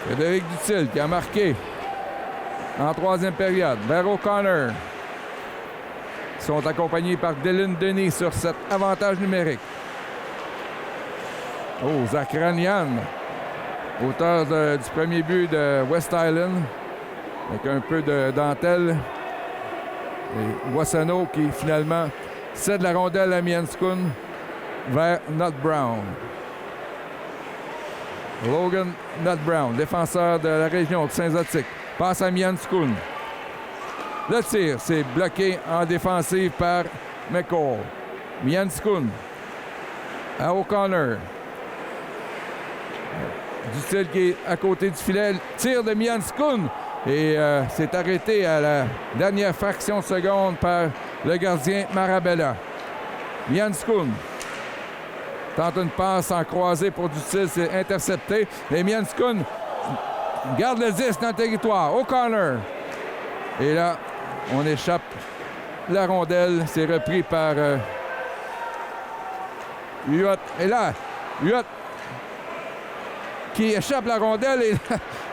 Frédéric Dutil qui a marqué en troisième période. Vers O'Connor. Ils sont accompagnés par Dylan Denis sur cet avantage numérique. Oh, Zakhranian, auteur du premier but de West Island, avec un peu de dentelle. Et Boissonneau qui finalement cède la rondelle à Mianskun vers Nut Brown. Logan Nut Brown, défenseur de la région de Saint-Zotique, passe à Mianskun. Le tir, c'est bloqué en défensive par McCall. Mianskun à O'Connor. Dutil qui est à côté du filet. Tir de Mianskun. Et c'est arrêté à la dernière fraction de seconde par le gardien Marabella. Mianskun tente une passe en croisée pour Dutil, c'est intercepté. Et Mianskun garde le 10 dans le territoire. O'Connor. Et là, on échappe la rondelle. C'est repris par Huot. Et là, Huot qui échappe la rondelle et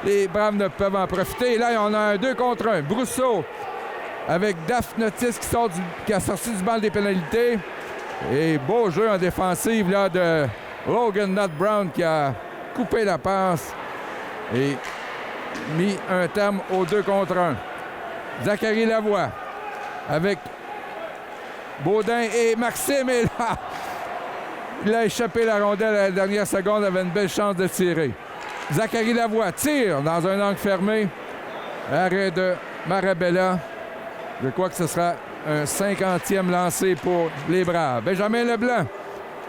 les Braves ne peuvent en profiter. Et là, on a un 2 contre 1. Brousseau avec Daphnotis qui a sorti du banc des pénalités. Et beau jeu en défensive là, de Logan Nut Brown qui a coupé la passe et mis un terme au 2 contre 1. Zachary Lavoie avec Baudin et Maxime. Et là, il a échappé la rondelle à la dernière seconde, avait une belle chance de tirer. Zachary Lavoie tire dans un angle fermé. Arrêt de Marabella. Je crois que ce sera un 50e lancé pour les Braves. Benjamin Leblanc,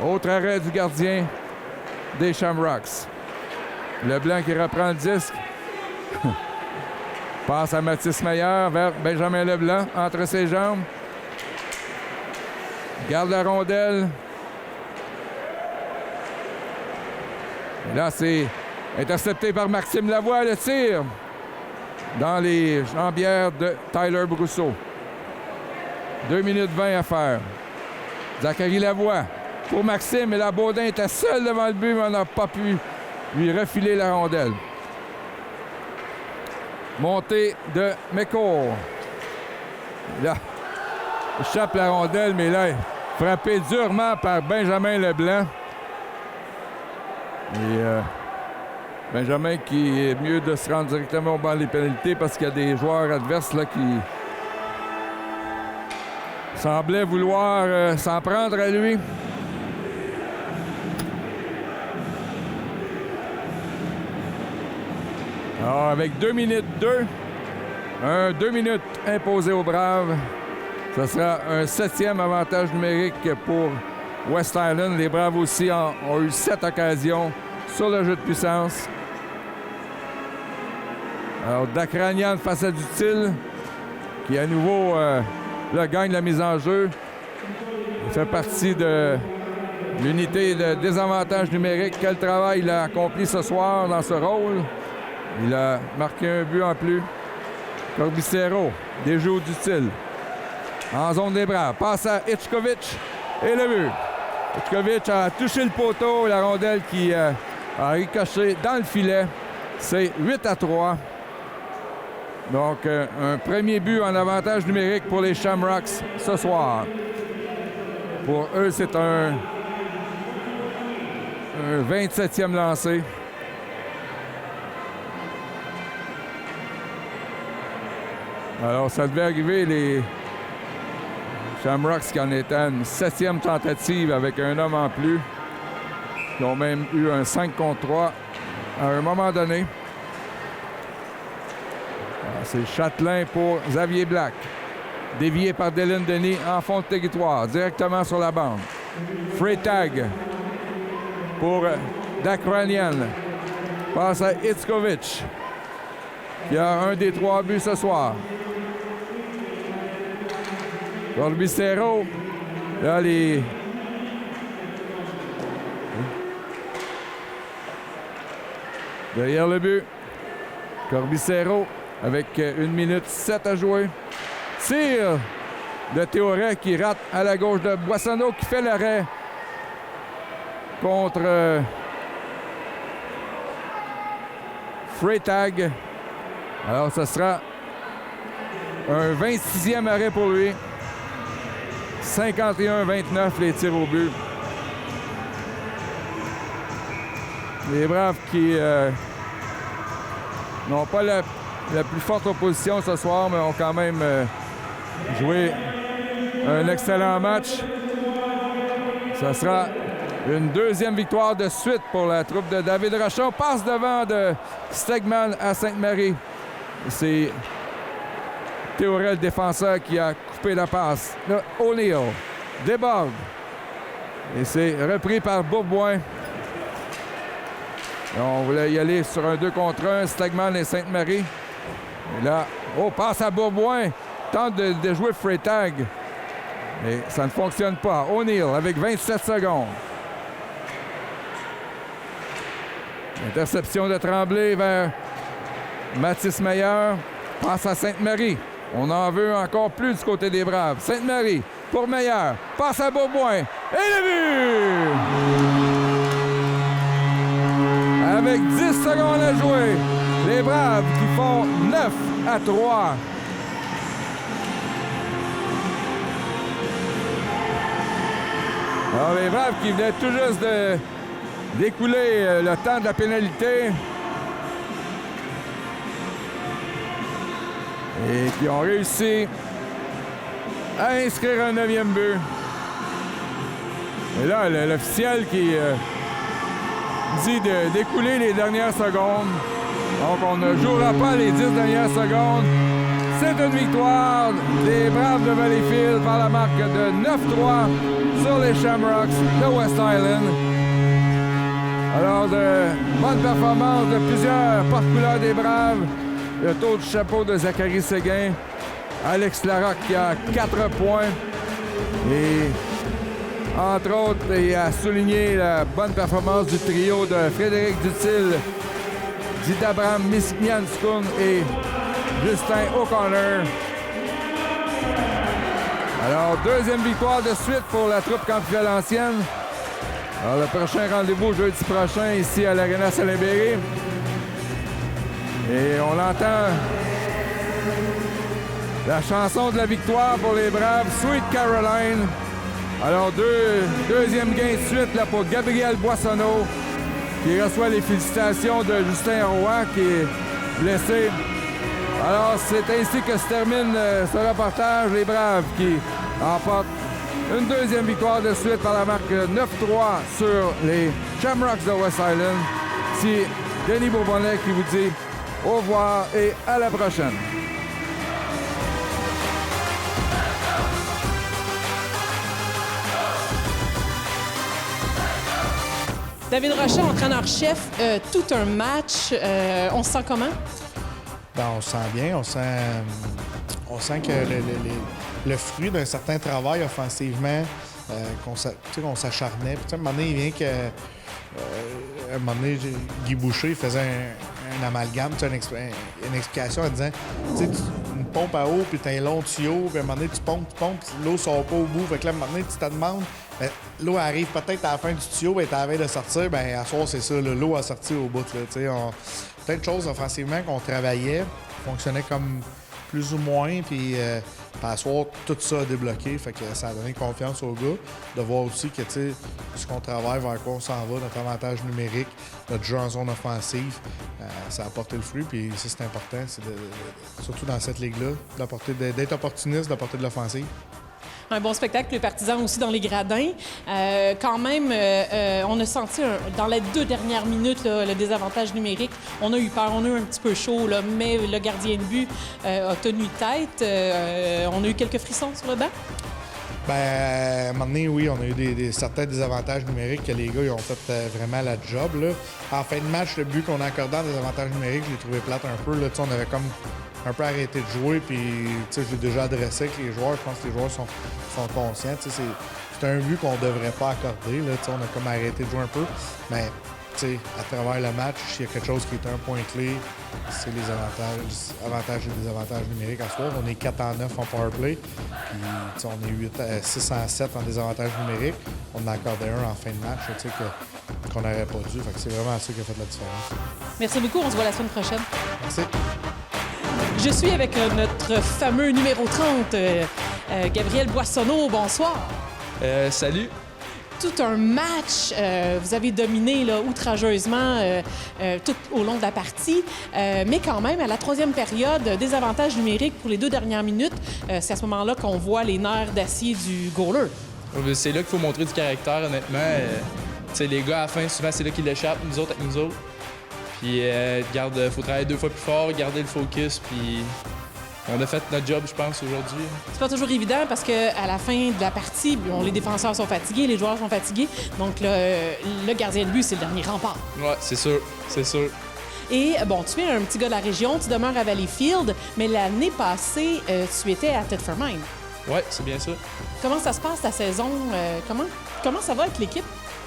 autre arrêt du gardien des Shamrocks. Leblanc qui reprend le disque. Passe à Mathis Meyer vers Benjamin Leblanc entre ses jambes. Garde la rondelle. Et là, c'est intercepté par Maxime Lavoie, le tir dans les jambières de Tyler Brousseau. 2 minutes 20 à faire. Zachary Lavoie pour Maxime. Et là, Baudin était seul devant le but, mais on n'a pas pu lui refiler la rondelle. Montée de McCall. Là, échappe la rondelle, mais là, frappé durement par Benjamin Leblanc. Et Benjamin qui est mieux de se rendre directement au banc des pénalités parce qu'il y a des joueurs adverses là, qui semblaient vouloir s'en prendre à lui. Alors, avec 2 minutes 2, un 2 minutes imposé aux Braves. Ce sera un 7e avantage numérique pour West Island. Les Braves aussi ont eu 7 occasions sur le jeu de puissance. Alors, Dakranian face à Dutil, qui à nouveau gagne la mise en jeu. Il fait partie de l'unité de désavantage numérique. Quel travail il a accompli ce soir dans ce rôle. Il a marqué un but en plus. Corbicero déjoue Dutil. En zone des Braves. Passe à Hitchkovic et le but. Hitchkovic a touché le poteau. La rondelle qui a ricoché dans le filet. C'est 8-3. Donc, un premier but en avantage numérique pour les Shamrocks ce soir. Pour eux, c'est un 27e lancé. Alors, ça devait arriver, les Shamrocks qui en étaient à une 7e tentative avec un homme en plus. Ils ont même eu un 5 contre 3 à un moment donné. C'est Châtelain pour Xavier Black. Dévié par Dylan Denis en fond de territoire, directement sur la bande. Freytag pour Dakranian. Passe à Itzkovic, qui a un des 3 buts ce soir. Corbicero, là, derrière le but. Corbicero avec 1 minute 7 à jouer. Tir de Théoret qui rate à la gauche de Boissonneau qui fait l'arrêt contre Freytag. Alors, ce sera un 26e arrêt pour lui. 51-29 les tirs au but. Les Braves qui n'ont pas la plus forte opposition ce soir, mais ont quand même joué un excellent match. Ce sera une 2e victoire de suite pour la troupe de David Rochon. Passe devant de Stegman à Sainte-Marie. C'est Théoret, le défenseur, qui a coupé la passe. Là, O'Neill déborde. Et c'est repris par Bourboin. On voulait y aller sur un 2 contre 1, Stegman et Sainte-Marie. Et là, passe à Bourboin. Tente de jouer Freytag. Et ça ne fonctionne pas. O'Neill avec 27 secondes. Interception de Tremblay vers Mathis Meyer. Passe à Sainte-Marie. On en veut encore plus du côté des Braves. Sainte-Marie pour Meyer. Passe à Bourboin. Et le but! Avec 10 secondes à jouer. Les Braves qui font 9-3. Alors, les Braves qui venaient tout juste d'écouler le temps de la pénalité. Et qui ont réussi à inscrire un 9e but. Et là, l'officiel qui dit d'écouler les dernières secondes. Donc, on ne jouera pas les 10 dernières secondes. C'est une victoire des Braves de Valleyfield par la marque de 9-3 sur les Shamrocks de West Island. Alors, de bonnes performances de plusieurs porte-couleurs des Braves. Le tour du chapeau de Zachary Séguin. Alex Larocque qui a 4 points. Et entre autres, il a souligné la bonne performance du trio de Frédéric Dutil, Didabram Misknianskun et Justin O'Connor. Alors, 2e victoire de suite pour la troupe Campus Valenciennes. Alors, le prochain rendez-vous jeudi prochain ici à l'Arena Saint-Lambéry. Et on entend la chanson de la victoire pour les Braves, Sweet Caroline. Alors, deuxième gain de suite là, pour Gabriel Boissonneau, qui reçoit les félicitations de Justin Roy, qui est blessé. Alors, c'est ainsi que se termine ce reportage. Les Braves qui emportent une 2e victoire de suite par la marque 9-3 sur les Shamrocks de West Island. C'est Denis Bourbonnais qui vous dit au revoir et à la prochaine. David Rochon, entraîneur-chef, tout un match. On se sent comment? Ben, on se sent bien. On sent que le fruit d'un certain travail offensivement, qu'on s'acharnait. Puis, à un moment donné, il vient que... à un moment donné, Guy Boucher faisait un amalgame, une explication en disant, une pompe à eau, puis t'as un long tuyau, puis à un moment donné, tu pompes, puis l'eau sort pas au bout. Fait que là, à un moment donné, tu te demandes, ben, l'eau arrive peut-être à la fin du tuyau, et t'as la veille de sortir, ben à soir, c'est ça, l'eau a sorti au bout. Plein de choses offensivement qu'on travaillait, fonctionnait comme plus ou moins. Puis à soir, tout ça a débloqué. Fait que ça a donné confiance aux gars de voir aussi que, tu sais, puisqu'on travaille, vers quoi on s'en va, notre avantage numérique, notre jeu en zone offensive, ça a apporté le fruit. Puis ça, c'est important, surtout dans cette ligue-là, d'être opportuniste, d'apporter de l'offensive. Un bon spectacle, les partisans aussi dans les gradins. Quand même, on a senti dans les 2 dernières minutes là, le désavantage numérique. On a eu peur, on a eu un petit peu chaud, là, mais le gardien de but a tenu tête. On a eu quelques frissons sur le banc. Bien, à un moment donné, oui, on a eu certains désavantages numériques que les gars ils ont fait vraiment la job. Là. En fin de match, le but qu'on a accordé en désavantage numérique, je l'ai trouvé plate un peu. Là. On avait comme un peu arrêté de jouer, puis je l'ai déjà adressé avec les joueurs. Je pense que les joueurs sont conscients. C'est un but qu'on ne devrait pas accorder. Là. On a comme arrêté de jouer un peu. Mais à travers le match, s'il y a quelque chose qui est un point clé, c'est les avantages et désavantages numériques à ce soir. On est 4-9 en powerplay, puis on est 6-7 en désavantages numériques. On en a accordé un en fin de match qu'on n'aurait pas dû. Fait que c'est vraiment ça qui a fait la différence. Merci beaucoup, on se voit la semaine prochaine. Merci. Je suis avec notre fameux numéro 30, Gabriel Boissonneau. Bonsoir. Salut. Tout un match, vous avez dominé là, outrageusement tout au long de la partie, mais quand même, à la 3e période, désavantage numérique pour les 2 dernières minutes, c'est à ce moment-là qu'on voit les nerfs d'acier du goaler. C'est là qu'il faut montrer du caractère, honnêtement. Les gars, à la fin, souvent, c'est là qu'ils l'échappent, nous autres avec nous autres. Puis, faut travailler 2 fois plus fort, garder le focus, puis on a fait notre job, je pense, aujourd'hui. C'est pas toujours évident parce qu'à la fin de la partie, les défenseurs sont fatigués, les joueurs sont fatigués. Donc, le gardien de but, c'est le dernier rempart. Ouais, c'est sûr, c'est sûr. Et bon, tu es un petit gars de la région, tu demeures à Valleyfield, mais l'année passée, tu étais à Thetford Mines. Ouais, c'est bien ça. Comment ça se passe ta saison? Comment ça va avec l'équipe?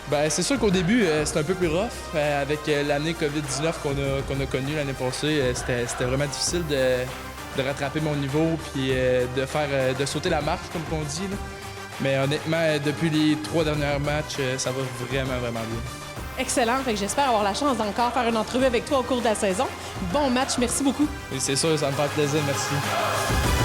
Ben, c'est sûr qu'au début, c'était un peu plus rough. Avec l'année COVID-19 qu'on a connue l'année passée, c'était vraiment difficile de rattraper mon niveau puis de sauter la marche, comme on dit. Là. Mais honnêtement, depuis les 3 derniers matchs, ça va vraiment, vraiment bien. Excellent. Fait que j'espère avoir la chance d'encore faire une entrevue avec toi au cours de la saison. Bon match. Merci beaucoup. Oui, c'est sûr, ça me fait plaisir. Merci.